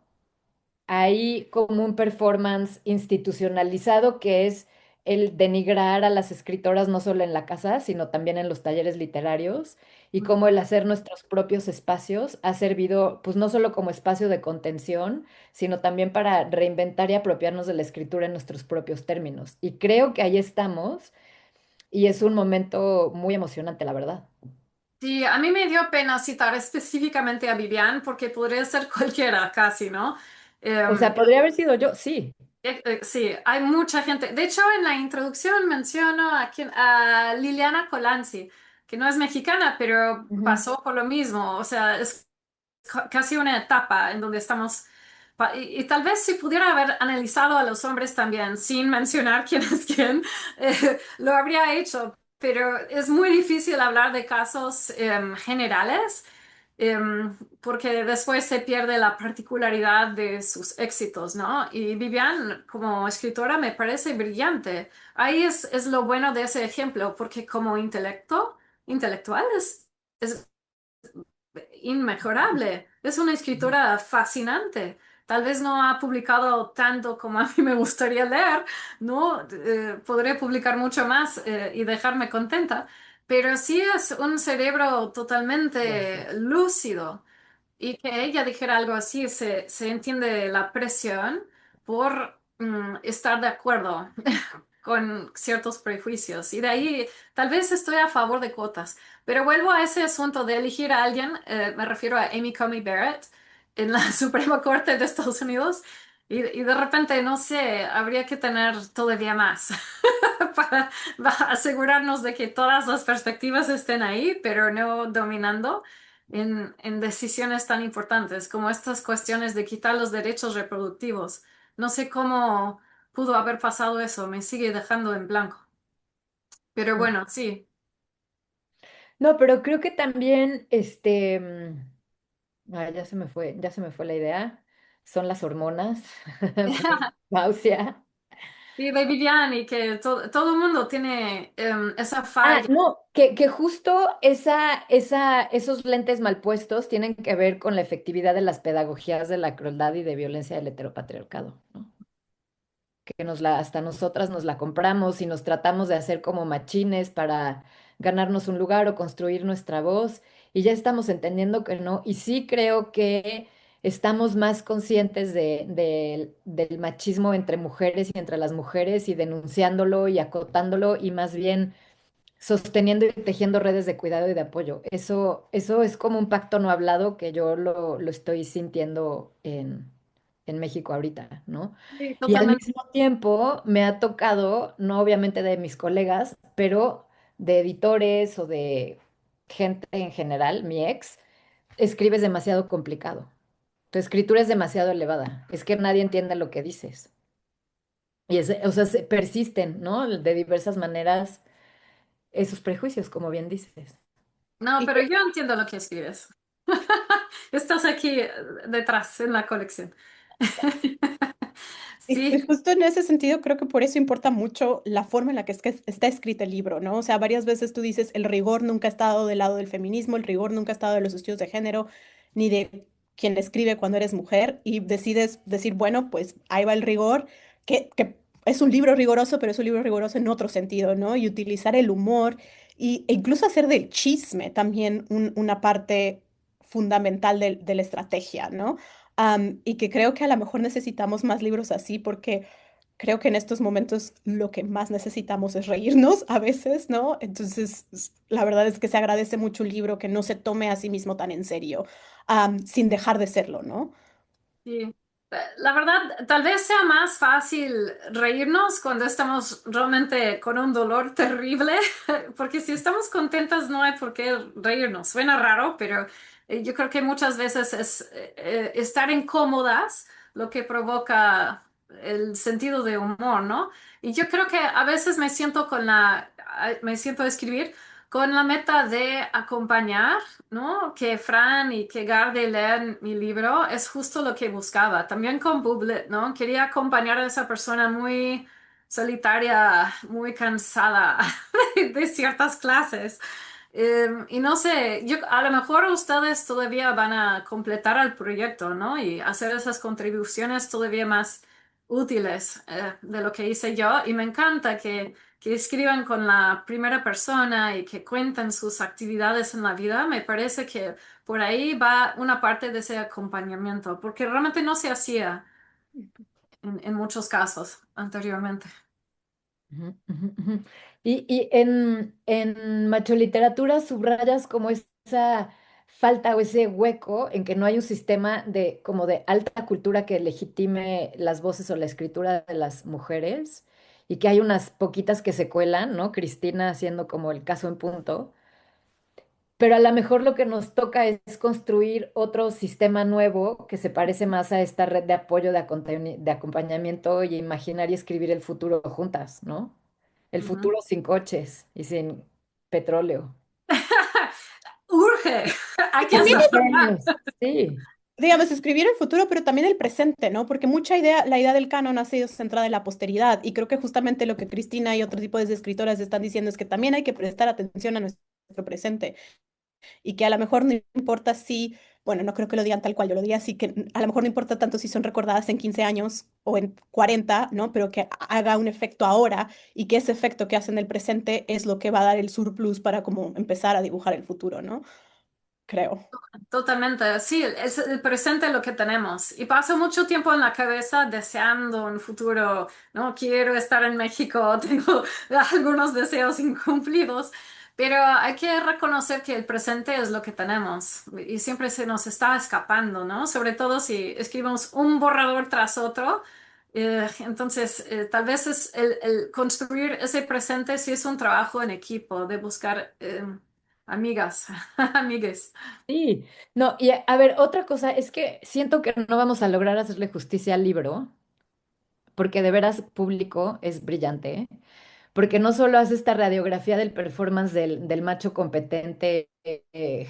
hay como un performance institucionalizado que es el denigrar a las escritoras no solo en la casa, sino también en los talleres literarios, y cómo el hacer nuestros propios espacios ha servido, pues no solo como espacio de contención, sino también para reinventar y apropiarnos de la escritura en nuestros propios términos. Y creo que ahí estamos, y es un momento muy emocionante, la verdad. Sí, a mí me dio pena citar específicamente a Vivian porque podría ser cualquiera casi, ¿no? O Em, sea, podría haber sido yo, sí. sí, hay mucha gente. De hecho, en la introducción menciono a Liliana Colanzi, que no es mexicana, pero Ujú. pasó por lo mismo. O sea, es casi una etapa en donde estamos. Y tal vez si pudiera haber analizado a los hombres también, sin mencionar quién es quién, lo habría hecho. Pero es muy difícil hablar de casos generales porque después se pierde la particularidad de sus éxitos, ¿no? Y Vivian, como escritora, me parece brillante. Ahí es lo bueno de ese ejemplo, porque como intelectual es inmejorable. Es una escritora fascinante. Tal vez no ha publicado tanto como a mí me gustaría leer, ¿no? Podré publicar mucho más y dejarme contenta, pero sí es un cerebro totalmente Gracias. lúcido. Y que ella dijera algo así, se entiende la presión por estar de acuerdo con ciertos prejuicios. Y de ahí, tal vez estoy a favor de cuotas, pero vuelvo a ese asunto de elegir a alguien, me refiero a Amy Coney Barrett en la Suprema Corte de Estados Unidos, y de repente, no sé, habría que tener todavía más para asegurarnos de que todas las perspectivas estén ahí, pero no dominando. En decisiones tan importantes como estas cuestiones de quitar los derechos reproductivos. No sé cómo pudo haber pasado eso, me sigue dejando en blanco. Pero bueno, sí. No, pero creo que también, ya se me fue la idea. Son las hormonas, menopausia. Sí, de Viviane, y que todo el mundo tiene esa Ah, falla. no, que justo esos lentes mal puestos tienen que ver con la efectividad de las pedagogías de la crueldad y de violencia del heteropatriarcado, ¿no? Que hasta nosotras nos la compramos y nos tratamos de hacer como machines para ganarnos un lugar o construir nuestra voz y ya estamos entendiendo que no. Y sí creo que estamos más conscientes del machismo entre mujeres y entre las mujeres y denunciándolo y acotándolo y más bien sosteniendo y tejiendo redes de cuidado y de apoyo. Eso es como un pacto no hablado que yo lo estoy sintiendo en México ahorita, ¿no? Sí, Y al totalmente. mismo tiempo me ha tocado, no obviamente de mis colegas, pero de editores o de gente en general, mi ex, escribes demasiado complicado. Tu escritura es demasiado elevada. Es que nadie entiende lo que dices. O sea, persisten, ¿no? De diversas maneras esos prejuicios, como bien dices. No, Y pero yo entiendo lo que escribes. Estás aquí detrás en la colección. Y Sí. justo en ese sentido, creo que por eso importa mucho la forma en la que está escrito el libro, ¿no? O sea, varias veces tú dices, el rigor nunca ha estado del lado del feminismo, el rigor nunca ha estado de los estudios de género, ni de quien escribe cuando eres mujer, y decides decir, bueno, pues ahí va el rigor, que es un libro riguroso, pero es un libro riguroso en otro sentido, ¿no? Y utilizar el humor e incluso hacer del chisme también una parte fundamental de la estrategia, ¿no? Y que creo que a lo mejor necesitamos más libros así porque creo que en estos momentos lo que más necesitamos es reírnos a veces, ¿no? Entonces, la verdad es que se agradece mucho un libro que no se tome a sí mismo tan en serio, sin dejar de serlo, ¿no? Sí. La verdad, tal vez sea más fácil reírnos cuando estamos realmente con un dolor terrible, porque si estamos contentas no hay por qué reírnos. Suena raro, pero yo creo que muchas veces es estar incómodas lo que provoca el sentido de humor, ¿no? Y yo creo que a veces me siento a escribir con la meta de acompañar, ¿no? Que Fran y que Garde lean mi libro es justo lo que buscaba. También con Bublet, ¿no? Quería acompañar a esa persona muy solitaria, muy cansada de ciertas clases. Y no sé, yo, a lo mejor ustedes todavía van a completar el proyecto, ¿no? Y hacer esas contribuciones todavía más útiles de lo que hice yo. Y me encanta que escriban con la primera persona y que cuenten sus actividades en la vida. Me parece que por ahí va una parte de ese acompañamiento, porque realmente no se hacía en muchos casos anteriormente. Ujú, ujú, ujú. Y en macholiteratura subrayas como esa falta o ese hueco en que no hay un sistema de como de alta cultura que legitime las voces o la escritura de las mujeres y que hay unas poquitas que se cuelan, ¿no? Cristina haciendo como el caso en punto. Pero a lo mejor lo que nos toca es construir otro sistema nuevo que se parece más a esta red de apoyo, de acompañamiento y imaginar y escribir el futuro juntas, ¿no? El Ujú. futuro sin coches y sin petróleo. Urge, hay que También hacerlo ya. Sueños, sí. digamos, escribir el futuro, pero también el presente, ¿no? Porque la idea del canon ha sido centrada en la posteridad y creo que justamente lo que Cristina y otro tipo de escritoras están diciendo es que también hay que prestar atención a nuestro presente y que a lo mejor no importa si, bueno, no creo que lo digan tal cual, yo lo diría así, que a lo mejor no importa tanto si son recordadas en 15 años o en 40, ¿no? Pero que haga un efecto ahora y que ese efecto que hace en el presente es lo que va a dar el surplus para como empezar a dibujar el futuro, ¿no? Creo. Totalmente, sí, es el presente lo que tenemos. Y paso mucho tiempo en la cabeza deseando un futuro, no quiero estar en México, tengo algunos deseos incumplidos, pero hay que reconocer que el presente es lo que tenemos y siempre se nos está escapando, ¿no? Sobre todo si escribimos un borrador tras otro. Entonces, tal vez es el construir ese presente, sí es un trabajo en equipo, de buscar amigas, amigues. Sí, no, y a ver, otra cosa es que siento que no vamos a lograr hacerle justicia al libro, porque de veras público es brillante, porque no solo hace esta radiografía del performance del macho competente,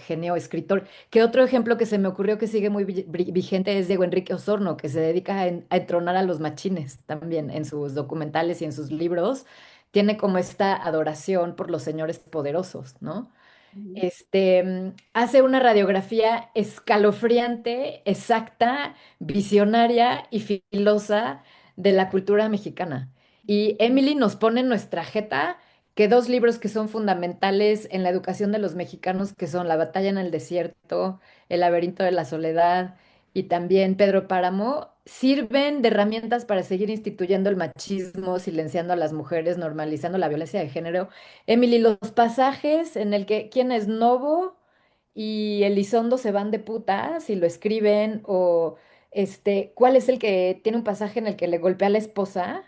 genio, escritor, que otro ejemplo que se me ocurrió que sigue muy vigente es Diego Enrique Osorno, que se dedica a entronar a los machines también en sus documentales y en sus libros, tiene como esta adoración por los señores poderosos, ¿no? Hace una radiografía escalofriante, exacta, visionaria y filosa de la cultura mexicana. Y Emily nos pone en nuestra jeta que dos libros que son fundamentales en la educación de los mexicanos, que son La batalla en el desierto, El laberinto de la soledad y también Pedro Páramo, sirven de herramientas para seguir instituyendo el machismo, silenciando a las mujeres, normalizando la violencia de género. Emily, los pasajes en el que quién es Novo y Elizondo se van de putas y lo escriben, o ¿cuál es el que tiene un pasaje en el que le golpea a la esposa?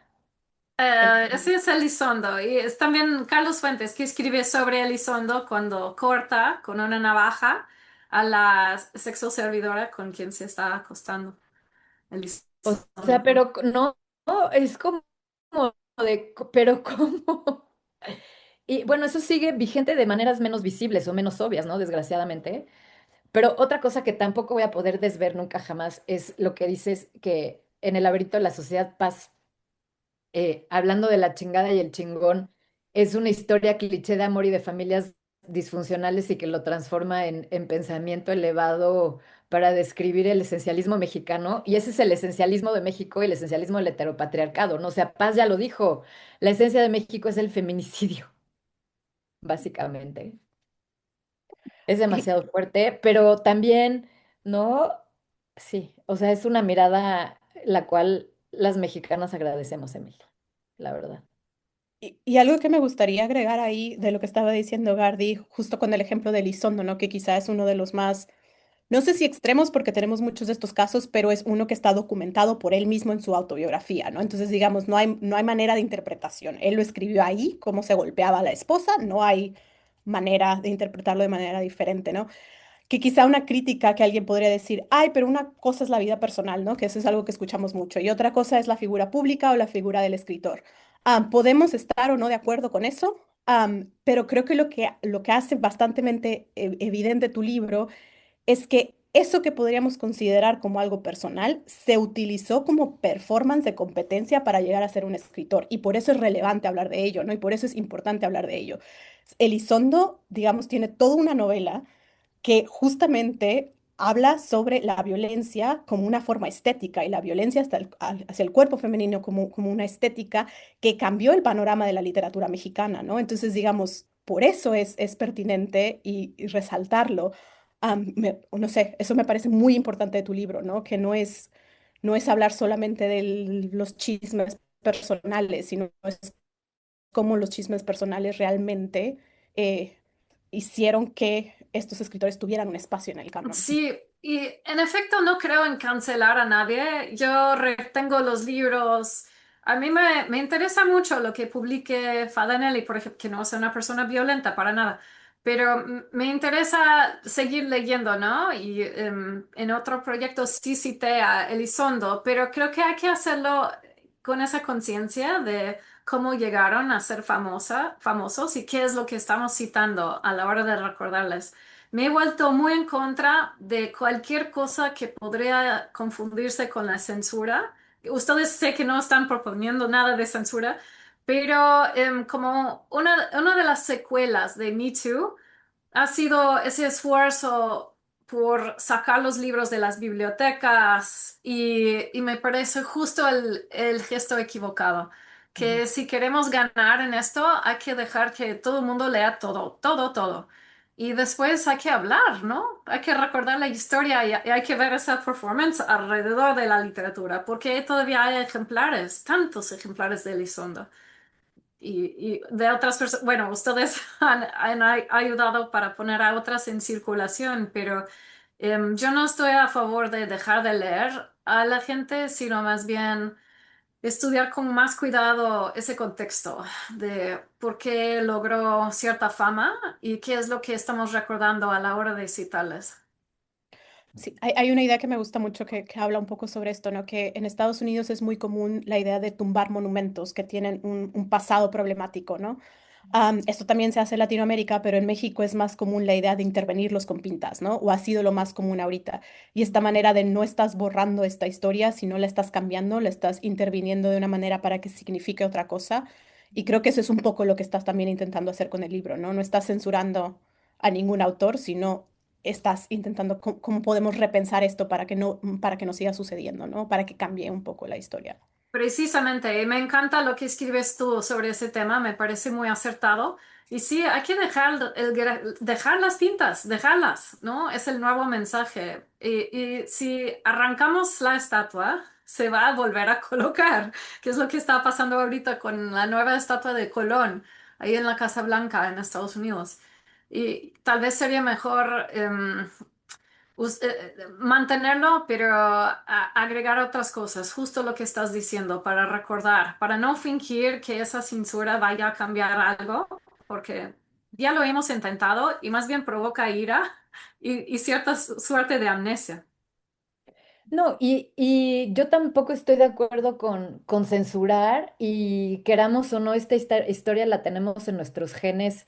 Ese es Elizondo y es también Carlos Fuentes que escribe sobre Elizondo cuando corta con una navaja a la sexo servidora con quien se está acostando. O sea, Elizondo. pero no, no, es como pero ¿cómo? Y bueno, eso sigue vigente de maneras menos visibles o menos obvias, ¿no? Desgraciadamente. Pero otra cosa que tampoco voy a poder desver nunca jamás es lo que dices que en el laberinto de la sociedad paz, hablando de la chingada y el chingón, es una historia cliché de amor y de familias disfuncionales y que lo transforma en pensamiento elevado para describir el esencialismo mexicano. Y ese es el esencialismo de México y el esencialismo del heteropatriarcado, ¿no? O sea, Paz ya lo dijo, la esencia de México es el feminicidio, básicamente. Es Y, demasiado fuerte, pero también, ¿no? Sí, o sea, es una mirada la cual las mexicanas agradecemos, Emil, la verdad. y algo que me gustaría agregar ahí de lo que estaba diciendo Gardi, justo con el ejemplo de Elizondo, ¿no? Que quizá es uno de los más, no sé si extremos porque tenemos muchos de estos casos, pero es uno que está documentado por él mismo en su autobiografía, ¿no? Entonces, digamos, no hay manera de interpretación. Él lo escribió ahí, cómo se golpeaba a la esposa, no hay manera de interpretarlo de manera diferente, ¿no? Que quizá una crítica que alguien podría decir, ay, pero una cosa es la vida personal, ¿no? Que eso es algo que escuchamos mucho, y otra cosa es la figura pública o la figura del escritor. Podemos estar o no de acuerdo con eso, pero creo que lo que hace bastante evidente tu libro es que eso que podríamos considerar como algo personal se utilizó como performance de competencia para llegar a ser un escritor, y por eso es relevante hablar de ello, ¿no? Y por eso es importante hablar de ello. Elizondo, digamos, tiene toda una novela que justamente habla sobre la violencia como una forma estética y la violencia hacia el cuerpo femenino como una estética que cambió el panorama de la literatura mexicana, ¿no? Entonces, digamos, por eso es pertinente y resaltarlo. No sé, eso me parece muy importante de tu libro, ¿no? Que no es hablar solamente de los chismes personales, sino es cómo los chismes personales realmente eh, hicieron que estos escritores tuvieran un espacio en el canon. Sí, y en efecto no creo en cancelar a nadie. Yo retengo los libros. A mí me interesa mucho lo que publique Fadanelli, por ejemplo, que no es una persona violenta para nada, pero me interesa seguir leyendo, ¿no? Y en otro proyecto sí cité a Elizondo, pero creo que hay que hacerlo con esa conciencia de cómo llegaron a ser famosos y qué es lo que estamos citando a la hora de recordarles. Me he vuelto muy en contra de cualquier cosa que podría confundirse con la censura. Ustedes sé que no están proponiendo nada de censura, pero como una de las secuelas de Me Too ha sido ese esfuerzo por sacar los libros de las bibliotecas y me parece justo el gesto equivocado. Ujú. Que si queremos ganar en esto, hay que dejar que todo el mundo lea todo, todo, todo. Y después hay que hablar, ¿no? Hay que recordar la historia y hay que ver esa performance alrededor de la literatura, porque todavía hay ejemplares, tantos ejemplares de Elizondo y de otras personas. Bueno, ustedes han ayudado para poner a otras en circulación, pero yo no estoy a favor de dejar de leer a la gente, sino más bien estudiar con más cuidado ese contexto de por qué logró cierta fama y qué es lo que estamos recordando a la hora de citarles. Sí, hay una idea que me gusta mucho que habla un poco sobre esto, ¿no? Que en Estados Unidos es muy común la idea de tumbar monumentos que tienen un pasado problemático, ¿no? Esto también se hace en Latinoamérica, pero en México es más común la idea de intervenirlos con pintas, ¿no? O ha sido lo más común ahorita. Y esta manera de no estás borrando esta historia, sino la estás cambiando, la estás interviniendo de una manera para que signifique otra cosa. Y creo que eso es un poco lo que estás también intentando hacer con el libro, ¿no? No estás censurando a ningún autor, sino estás intentando cómo podemos repensar esto para que no siga sucediendo, ¿no? Para que cambie un poco la historia. Precisamente, y me encanta lo que escribes tú sobre ese tema, me parece muy acertado. Y sí, hay que dejar las pintas, dejarlas, ¿no? Es el nuevo mensaje. Y si arrancamos la estatua, se va a volver a colocar, que es lo que está pasando ahorita con la nueva estatua de Colón, ahí en la Casa Blanca, en Estados Unidos. Y tal vez sería mejor mantenerlo, pero agregar otras cosas, justo lo que estás diciendo, para recordar, para no fingir que esa censura vaya a cambiar algo, porque ya lo hemos intentado y más bien provoca ira y cierta suerte de amnesia. No, y yo tampoco estoy de acuerdo con censurar y queramos o no, historia la tenemos en nuestros genes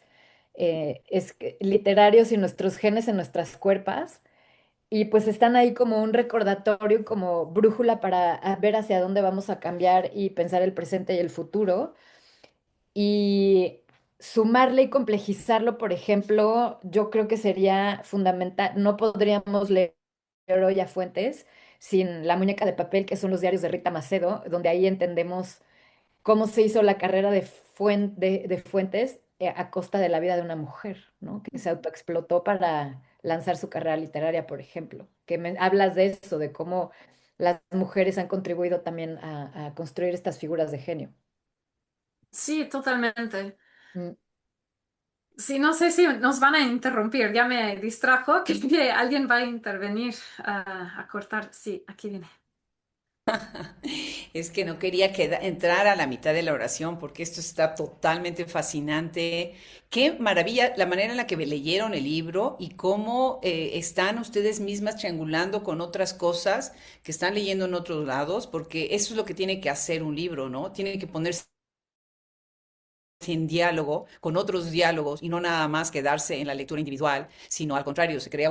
literarios y nuestros genes en nuestras cuerpas. Y pues están ahí como un recordatorio, como brújula para ver hacia dónde vamos a cambiar y pensar el presente y el futuro. Y sumarle y complejizarlo, por ejemplo, yo creo que sería fundamental. No podríamos leer hoy a Fuentes sin La muñeca de papel, que son los diarios de Rita Macedo, donde ahí entendemos cómo se hizo la carrera de Fuentes a costa de la vida de una mujer, ¿no? Que se autoexplotó para lanzar su carrera literaria, por ejemplo. Hablas de eso, de cómo las mujeres han contribuido también a construir estas figuras de genio. Sí, totalmente. Mm. Sí, no sé si nos van a interrumpir. Ya me distrajo que alguien va a intervenir a cortar. Sí, aquí viene. Es que no quería entrar a la mitad de la oración porque esto está totalmente fascinante. Qué maravilla la manera en la que leyeron el libro y cómo están ustedes mismas triangulando con otras cosas que están leyendo en otros lados, porque eso es lo que tiene que hacer un libro, ¿no? Tiene que ponerse en diálogo con otros diálogos y no nada más quedarse en la lectura individual, sino al contrario, se crea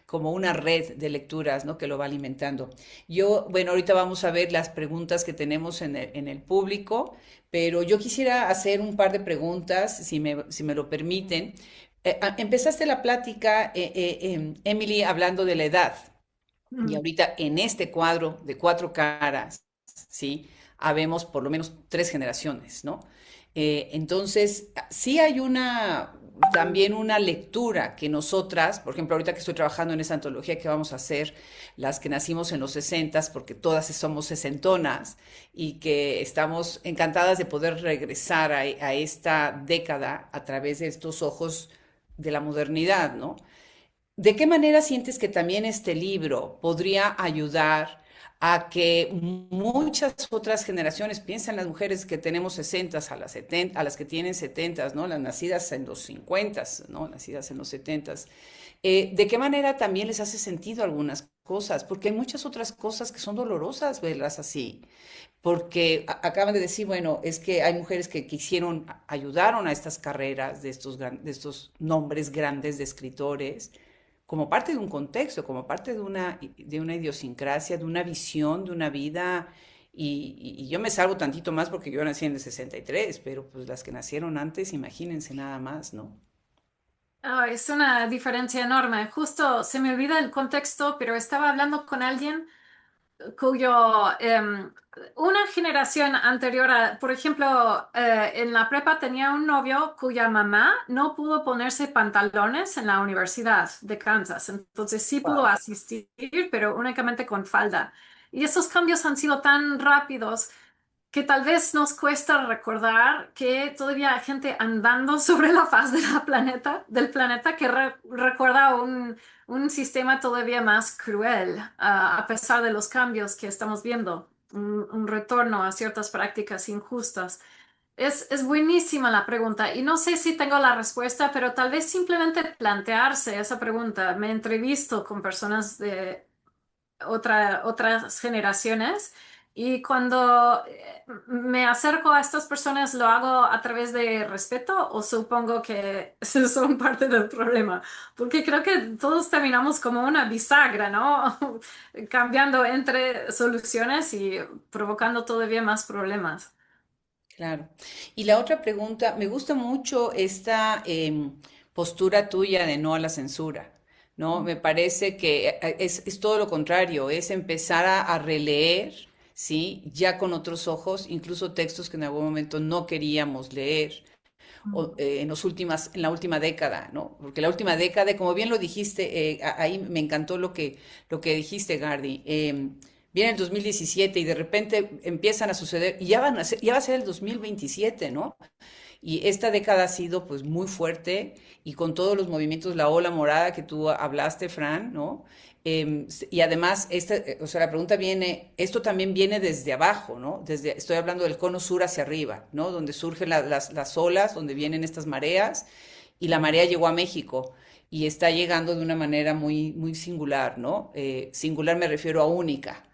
como una red de lecturas, ¿no? Que lo va alimentando. Yo, bueno, ahorita vamos a ver las preguntas que tenemos en el público, pero yo quisiera hacer un par de preguntas, si me lo permiten. Empezaste la plática, Emily, hablando de la edad. Y Mm. ahorita en este cuadro de cuatro caras, ¿sí? Habemos por lo menos tres generaciones, ¿no? Entonces, sí hay también una lectura que nosotras, por ejemplo, ahorita que estoy trabajando en esa antología que vamos a hacer, las que nacimos en los sesentas, porque todas somos sesentonas y que estamos encantadas de poder regresar a esta década a través de estos ojos de la modernidad, ¿no? ¿De qué manera sientes que también este libro podría ayudar a que muchas otras generaciones, piensan las mujeres que tenemos 60, a las 70, a las que tienen 70, ¿no? Las nacidas en los 50, ¿no? Nacidas en los 70, ¿de qué manera también les hace sentido algunas cosas? Porque hay muchas otras cosas que son dolorosas verlas así. Porque acaban de decir, bueno, es que hay mujeres que quisieron, ayudaron a estas carreras de estos nombres grandes de escritores, como parte de un contexto, como parte de una idiosincrasia, de una visión, de una vida. Y yo me salvo tantito más porque yo nací en el 63, pero pues las que nacieron antes, imagínense nada más, ¿no? Ah, es una diferencia enorme. Justo se me olvida el contexto, pero estaba hablando con alguien cuyo una generación anterior a, por ejemplo, en la prepa tenía un novio cuya mamá no pudo ponerse pantalones en la Universidad de Kansas, entonces sí pudo Wow. asistir, pero únicamente con falda. Y esos cambios han sido tan rápidos que tal vez nos cuesta recordar que todavía hay gente andando sobre la faz de del planeta que recuerda un sistema todavía más cruel, a pesar de los cambios que estamos viendo, un retorno a ciertas prácticas injustas. Es buenísima la pregunta y no sé si tengo la respuesta, pero tal vez simplemente plantearse esa pregunta. Me entrevisto con personas de otras generaciones. Y cuando me acerco a estas personas, ¿lo hago a través de respeto o supongo que son parte del problema? Porque creo que todos terminamos como una bisagra, ¿no? Cambiando entre soluciones y provocando todavía más problemas. Claro. Y la otra pregunta, me gusta mucho esta postura tuya de no a la censura, ¿no? Me parece que es todo lo contrario, es empezar a releer, ¿sí? Ya con otros ojos, incluso textos que en algún momento no queríamos leer en la última década, ¿no? Porque la última década, como bien lo dijiste, ahí me encantó lo que dijiste, Gardi. Viene el 2017 y de repente empiezan a suceder, y ya va a ser el 2027, ¿no? Y esta década ha sido pues muy fuerte y con todos los movimientos, la ola morada que tú hablaste, Fran, ¿no? Y además, o sea, la pregunta viene, esto también viene desde abajo, ¿no? Estoy hablando del cono sur hacia arriba, ¿no? Donde surgen las olas, donde vienen estas mareas, y la marea llegó a México y está llegando de una manera muy singular, ¿no? Singular me refiero a única.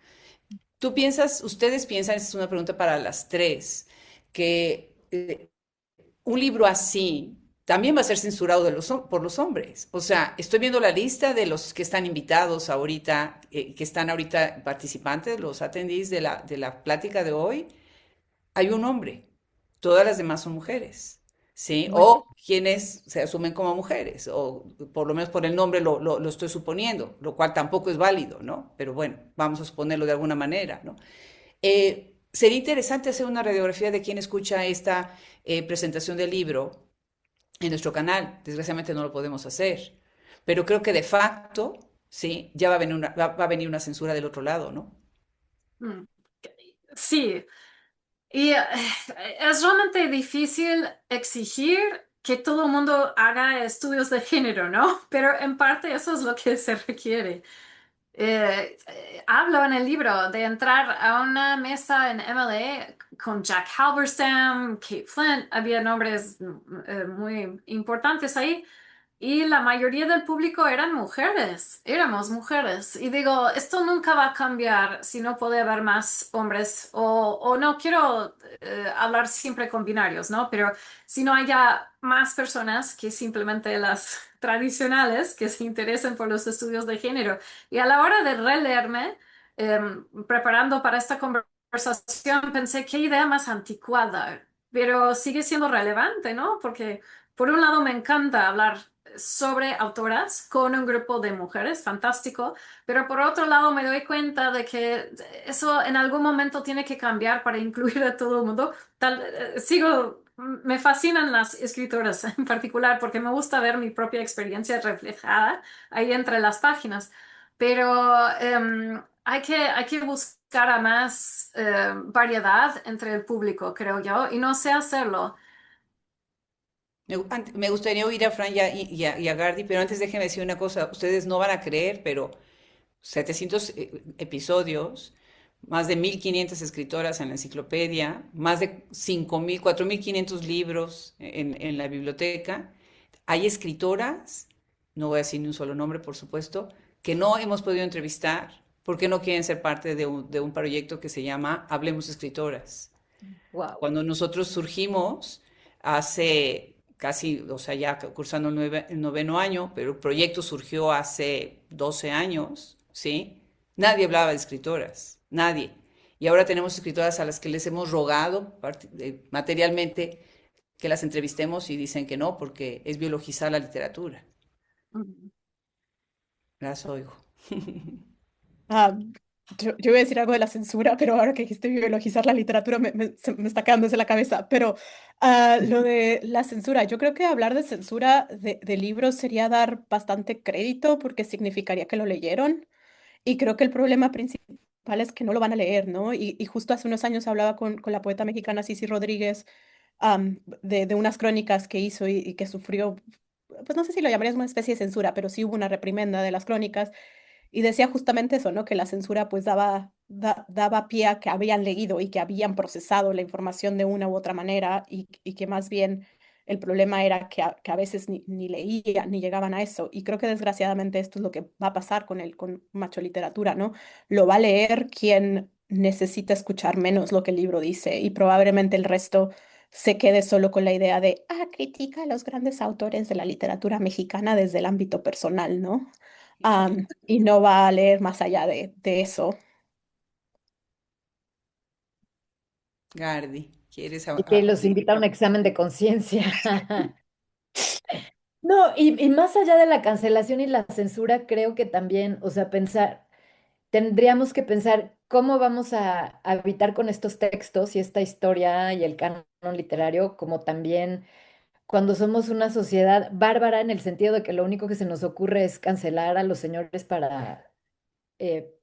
Ustedes piensan, esta es una pregunta para las tres, que un libro así también va a ser censurado por los hombres. O sea, estoy viendo la lista de los que están invitados ahorita, que están ahorita participantes, los attendees de la plática de hoy. Hay un hombre, todas las demás son mujeres. ¿sí? Muy bien. O quienes se asumen como mujeres, o por lo menos por el nombre lo estoy suponiendo, lo cual tampoco es válido, ¿no? Pero bueno, vamos a suponerlo de alguna manera, ¿no? Sería interesante hacer una radiografía de quién escucha esta presentación del libro en nuestro canal. Desgraciadamente no lo podemos hacer, pero creo que de facto, sí, ya va a venir una censura del otro lado, ¿no? Mm. Sí, y es realmente difícil exigir que todo el mundo haga estudios de género, ¿no? Pero en parte eso es lo que se requiere. Hablo en el libro de entrar a una mesa en MLA con Jack Halberstam, Kate Flint, había nombres muy importantes ahí. Y la mayoría del público eran mujeres, éramos mujeres. Y digo, esto nunca va a cambiar si no puede haber más hombres. O no quiero hablar siempre con binarios, ¿no? Pero si no haya más personas que simplemente las tradicionales que se interesen por los estudios de género. Y a la hora de releerme, preparando para esta conversación, pensé, qué idea más anticuada, pero sigue siendo relevante, ¿no? Porque por un lado me encanta hablar sobre autoras con un grupo de mujeres, fantástico, pero por otro lado me doy cuenta de que eso en algún momento tiene que cambiar para incluir a todo el mundo. Me fascinan las escritoras en particular porque me gusta ver mi propia experiencia reflejada ahí entre las páginas, pero hay que buscar a más variedad entre el público, creo yo, y no sé hacerlo. Me gustaría oír a Fran y a Gardi, pero antes déjenme decir una cosa. Ustedes no van a creer, pero 700 episodios, más de 1.500 escritoras en la enciclopedia, más de 5.000, 4.500 libros en la biblioteca. Hay escritoras, no voy a decir ni un solo nombre, por supuesto, que no hemos podido entrevistar porque no quieren ser parte de un proyecto que se llama Hablemos Escritoras. Wow. Cuando nosotros surgimos hace casi, o sea, ya cursando el noveno año, pero el proyecto surgió hace 12 años, ¿sí? Nadie hablaba de escritoras, nadie. Y ahora tenemos escritoras a las que les hemos rogado materialmente que las entrevistemos y dicen que no, porque es biologizar la literatura. Las oigo. Ah, yo voy a decir algo de la censura, pero ahora que dijiste biologizar la literatura me está quedando desde la cabeza. Pero lo de la censura, yo creo que hablar de censura de libros sería dar bastante crédito porque significaría que lo leyeron. Y creo que el problema principal es que no lo van a leer, ¿no? Y justo hace unos años hablaba con la poeta mexicana Cici Rodríguez de unas crónicas que hizo y que sufrió, pues no sé si lo llamarías una especie de censura, pero sí hubo una reprimenda de las crónicas. Y decía justamente eso, ¿no? Que la censura pues daba pie a que habían leído y que habían procesado la información de una u otra manera y que más bien el problema era que a veces ni leían ni llegaban a eso. Y creo que desgraciadamente esto es lo que va a pasar con Macho Literatura, ¿no? Lo va a leer quien necesita escuchar menos lo que el libro dice y probablemente el resto se quede solo con la idea de, critica a los grandes autores de la literatura mexicana desde el ámbito personal, ¿no? Y no va a leer más allá de eso. Gardi, ¿quieres Y que los decir? invita a un examen de conciencia. No, y más allá de la cancelación y la censura, creo que también, o sea, tendríamos que pensar cómo vamos a evitar con estos textos y esta historia y el canon literario, como también cuando somos una sociedad bárbara en el sentido de que lo único que se nos ocurre es cancelar a los señores para eh,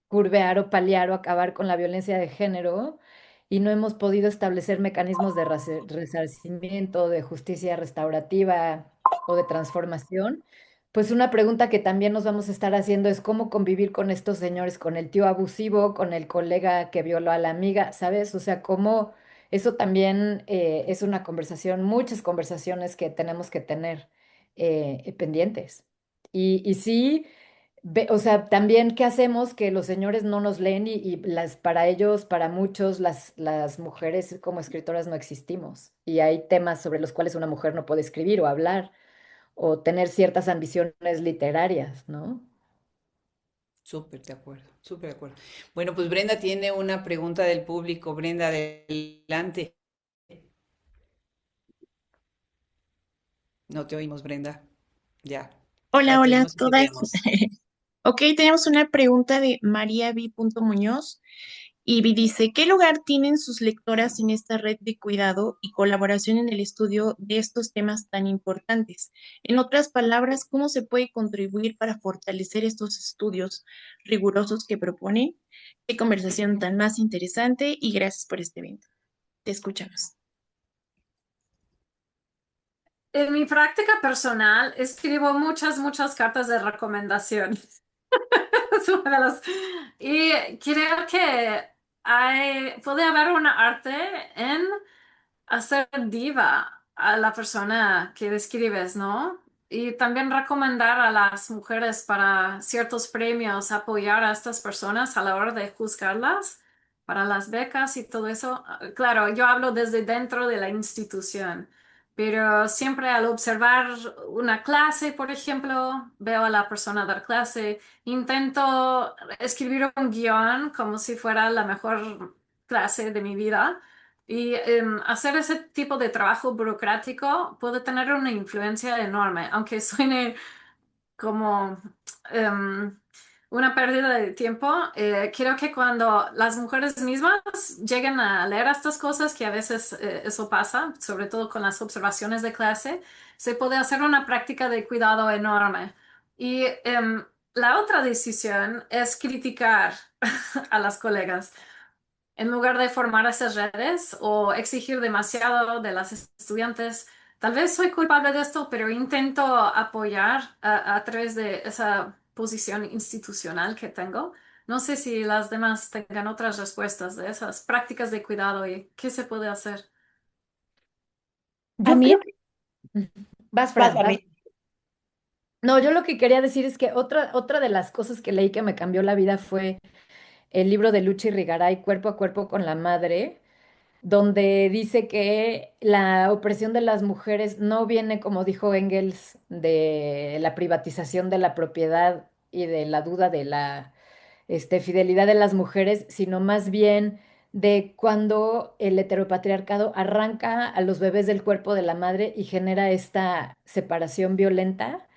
curvear o paliar o acabar con la violencia de género y no hemos podido establecer mecanismos de resarcimiento, de justicia restaurativa o de transformación, pues una pregunta que también nos vamos a estar haciendo es cómo convivir con estos señores, con el tío abusivo, con el colega que violó a la amiga, ¿sabes? O sea, cómo eso también es una conversación, muchas conversaciones que tenemos que tener pendientes. Y sí. O sea, también, ¿qué hacemos? Que los señores no nos leen y para ellos, para muchos, las mujeres como escritoras no existimos. Y hay temas sobre los cuales una mujer no puede escribir o hablar o tener ciertas ambiciones literarias, ¿no? Súper de acuerdo, súper de acuerdo. Bueno, pues Brenda tiene una pregunta del público. Brenda, adelante. No te oímos, Brenda. Ya, Hola, ya te hola oímos a y te todas. vemos. Ok, tenemos una pregunta de María V. Muñoz y dice, ¿qué lugar tienen sus lectoras en esta red de cuidado y colaboración en el estudio de estos temas tan importantes? En otras palabras, ¿cómo se puede contribuir para fortalecer estos estudios rigurosos que proponen? Qué conversación tan más interesante y gracias por este evento. Te escuchamos. En mi práctica personal escribo muchas cartas de recomendación. Es una de las- Y creo que puede haber una arte en hacer diva a la persona que describes, ¿no? Y también recomendar a las mujeres para ciertos premios, apoyar a estas personas a la hora de juzgarlas para las becas y todo eso. Claro, yo hablo desde dentro de la institución, pero siempre al observar una clase, por ejemplo, veo a la persona dar clase, intento escribir un guión como si fuera la mejor clase de mi vida. Y hacer ese tipo de trabajo burocrático puede tener una influencia enorme, aunque suene como em, una pérdida de tiempo. Creo que cuando las mujeres mismas lleguen a leer estas cosas, que a veces eso pasa, sobre todo con las observaciones de clase, se puede hacer una práctica de cuidado enorme. Y la otra decisión es criticar a las colegas en lugar de formar esas redes o exigir demasiado de las estudiantes. Tal vez soy culpable de esto, pero intento apoyar a través de esa posición institucional que tengo. No sé si las demás tengan otras respuestas de esas prácticas de cuidado y qué se puede hacer. A Yo mí, creo que... Vas, vas, Fran, vas. Dani. No, yo lo que quería decir es que otra de las cosas que leí que me cambió la vida fue el libro de Luchi Rigaray, Cuerpo a Cuerpo con la Madre, donde dice que la opresión de las mujeres no viene, como dijo Engels, de la privatización de la propiedad y de la duda de la fidelidad de las mujeres, sino más bien de cuando el heteropatriarcado arranca a los bebés del cuerpo de la madre y genera esta separación violenta.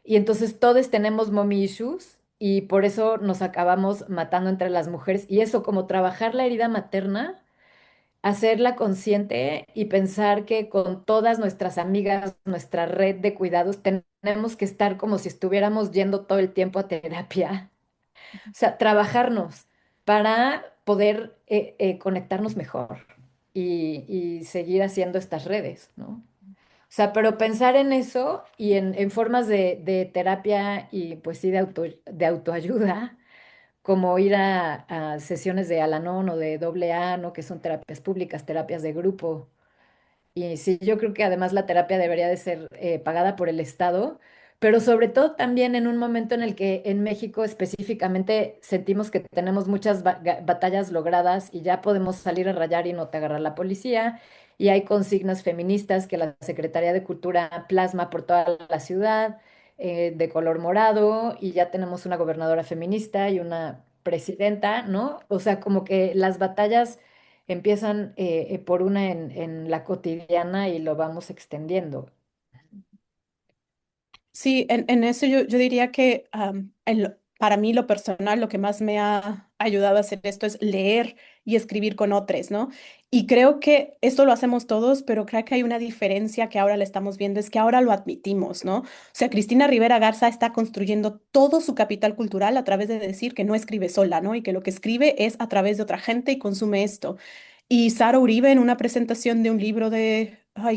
Y entonces todos tenemos mommy issues y por eso nos acabamos matando entre las mujeres. Y eso, como trabajar la herida materna, hacerla consciente y pensar que con todas nuestras amigas, nuestra red de cuidados, tenemos que estar como si estuviéramos yendo todo el tiempo a terapia. O sea, trabajarnos para poder conectarnos mejor y seguir haciendo estas redes, ¿no? O sea, pero pensar en eso y en formas de terapia y pues sí de autoayuda, como ir a sesiones de Al-Anon o de AA, ¿no? Que son terapias públicas, terapias de grupo. Y sí, yo creo que además la terapia debería de ser pagada por el Estado, pero sobre todo también en un momento en el que en México específicamente sentimos que tenemos muchas batallas logradas y ya podemos salir a rayar y no te agarra la policía, y hay consignas feministas que la Secretaría de Cultura plasma por toda la ciudad, de color morado, y ya tenemos una gobernadora feminista y una presidenta, ¿no? O sea, como que las batallas empiezan por una en la cotidiana y lo vamos extendiendo. Sí, en eso yo diría que para mí lo personal, lo que más me ha ayudado a hacer esto es leer y escribir con otros, ¿no? Y creo que esto lo hacemos todos, pero creo que hay una diferencia que ahora le estamos viendo, es que ahora lo admitimos, ¿no? O sea, Cristina Rivera Garza está construyendo todo su capital cultural a través de decir que no escribe sola, ¿no? Y que lo que escribe es a través de otra gente y consume esto. Y Sara Uribe en una presentación de un libro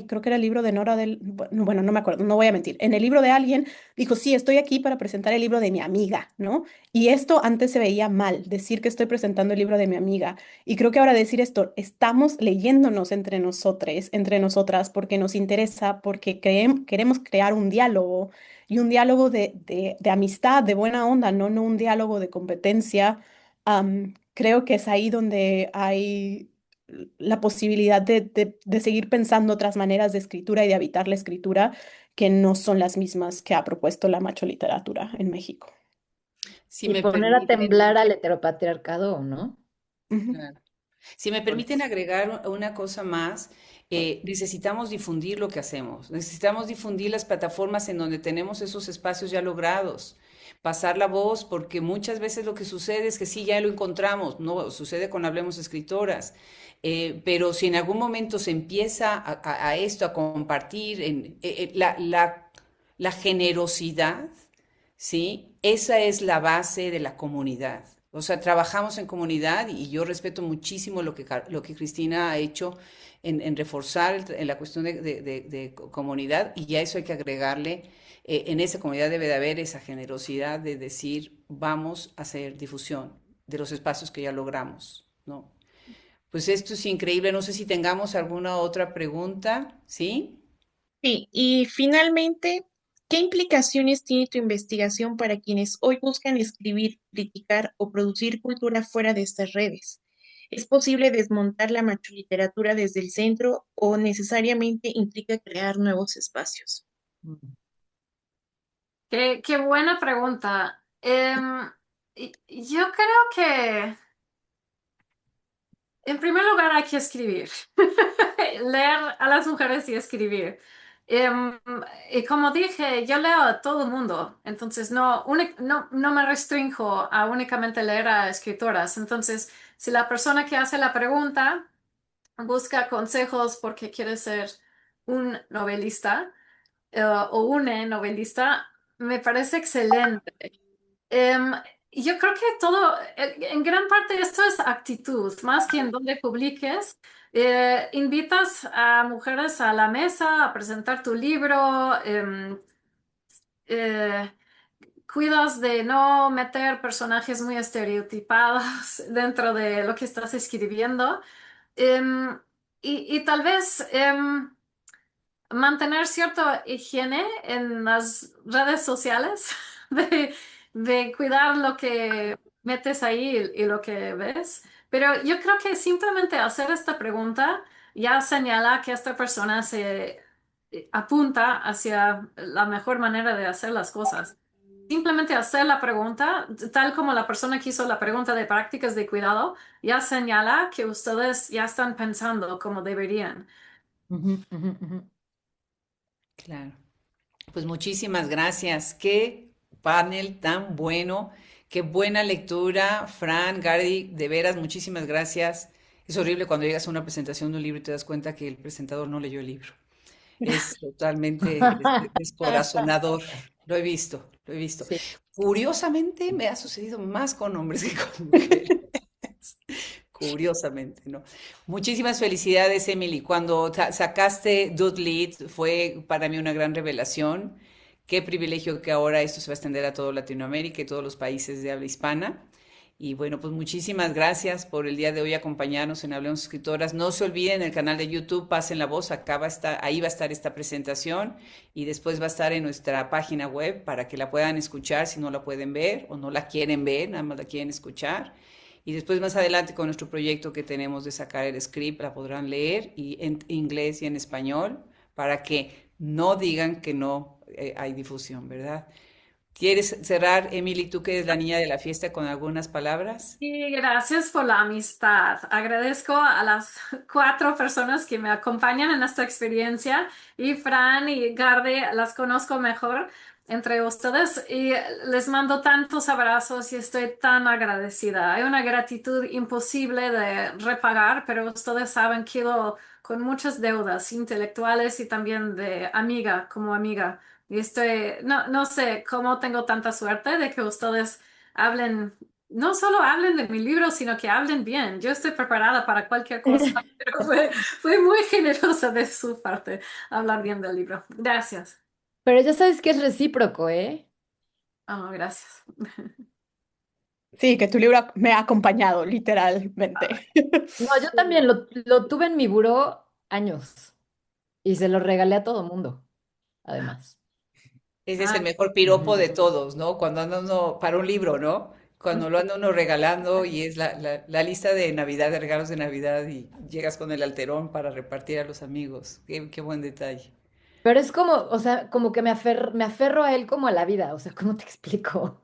creo que era el libro de Nora del, bueno, no me acuerdo, no voy a mentir, en el libro de alguien dijo, sí, estoy aquí para presentar el libro de mi amiga, ¿no? Y esto antes se veía mal, decir que estoy presentando el libro de mi amiga. Y creo que ahora decir esto, estamos leyéndonos entre nosotros, entre nosotras, porque nos interesa, porque queremos crear un diálogo y un diálogo de amistad, de buena onda, ¿no? No un diálogo de competencia. Creo que es ahí donde hay la posibilidad de seguir pensando otras maneras de escritura y de habitar la escritura que no son las mismas que ha propuesto la macho literatura en México. Si Y me poner a permiten, temblar al heteropatriarcado, ¿no? Ujú. claro. Si me Con permiten eso. agregar una cosa más, Necesitamos difundir lo que hacemos, necesitamos difundir las plataformas en donde tenemos esos espacios ya logrados, pasar la voz, porque muchas veces lo que sucede es que sí, ya lo encontramos, no sucede con Hablemos Escritoras, pero si en algún momento se empieza a esto, a compartir la generosidad, ¿sí? Esa es la base de la comunidad. O sea, trabajamos en comunidad y yo respeto muchísimo lo que Cristina ha hecho en reforzar en la cuestión de comunidad y a eso hay que agregarle, en esa comunidad debe de haber esa generosidad de decir, vamos a hacer difusión de los espacios que ya logramos, ¿no? Pues esto es increíble, no sé si tengamos alguna otra pregunta, ¿sí? Sí, y finalmente, ¿qué implicaciones tiene tu investigación para quienes hoy buscan escribir, criticar o producir cultura fuera de estas redes? ¿Es posible desmontar la macroliteratura desde el centro o necesariamente implica crear nuevos espacios? Qué buena pregunta. Yo creo que en primer lugar hay que escribir, leer a las mujeres y escribir. Em, y como dije, yo leo a todo el mundo, entonces no me restrinjo a únicamente leer a escritoras. Entonces, si la persona que hace la pregunta busca consejos porque quiere ser un novelista o una novelista, me parece excelente. Em, yo creo que todo, en gran parte esto es actitud, más que en donde publiques. Invitas a mujeres a la mesa a presentar tu libro, eh, cuidas de no meter personajes muy estereotipados dentro de lo que estás escribiendo. Em, y tal vez mantener cierta higiene en las redes sociales, de, de cuidar lo que metes ahí y lo que ves. Pero yo creo que simplemente hacer esta pregunta ya señala que esta persona se apunta hacia la mejor manera de hacer las cosas. Simplemente hacer la pregunta, tal como la persona que hizo la pregunta de prácticas de cuidado, ya señala que ustedes ya están pensando como deberían. Ujú, ujú, ujú. Claro. Pues muchísimas gracias. Qué panel tan bueno, qué buena lectura, Fran, Gary, de veras, muchísimas gracias. Es horrible cuando llegas a una presentación de un libro y te das cuenta que el presentador no leyó el libro. Es totalmente descorazonador. Lo he visto, lo he visto. Sí. Curiosamente me ha sucedido más con hombres que con mujeres. Curiosamente, ¿no? Muchísimas felicidades, Emily. Cuando sacaste Dude Lead fue para mí una gran revelación. Qué privilegio que ahora esto se va a extender a toda Latinoamérica y todos los países de habla hispana. Y bueno, pues muchísimas gracias por el día de hoy acompañarnos en Hablemos Escritoras. No se olviden el canal de YouTube, pasen la voz, acá va a estar, ahí va a estar esta presentación y después va a estar en nuestra página web para que la puedan escuchar si no la pueden ver o no la quieren ver, nada más la quieren escuchar. Y después más adelante con nuestro proyecto que tenemos de sacar el script, la podrán leer y en inglés y en español para que no digan que no hay difusión, ¿verdad? ¿Quieres cerrar, Emily, tú que eres la niña de la fiesta, con algunas palabras? Y gracias por la amistad. Agradezco a las cuatro personas que me acompañan en esta experiencia y Fran y Garde las conozco mejor entre ustedes y les mando tantos abrazos y estoy tan agradecida. Hay una gratitud imposible de repagar, pero ustedes saben que con muchas deudas intelectuales y también de amiga como amiga. Y no sé cómo tengo tanta suerte de que ustedes hablen, no solo hablen de mi libro, sino que hablen bien. Yo estoy preparada para cualquier cosa, pero fue muy generosa de su parte hablar bien del libro. Gracias. Pero ya sabes que es recíproco, ¿eh? Oh, gracias. Sí, que tu libro me ha acompañado, literalmente. No, yo también lo tuve en mi buró años y se lo regalé a todo mundo, además. Ese es el Ah, mejor piropo de todos, ¿no? Cuando anda uno para un libro, ¿no? Cuando lo anda uno regalando y es la lista de Navidad, de regalos de Navidad y llegas con el alterón para repartir a los amigos. Qué buen detalle. Pero es como, o sea, como que me aferro a él como a la vida, o sea, ¿cómo te explico?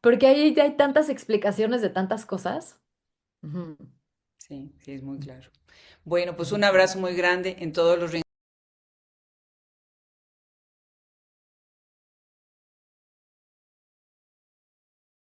Porque ahí ya hay tantas explicaciones de tantas cosas. Ujú. Sí, sí, es muy claro. Bueno, pues un abrazo muy grande en todos los rincones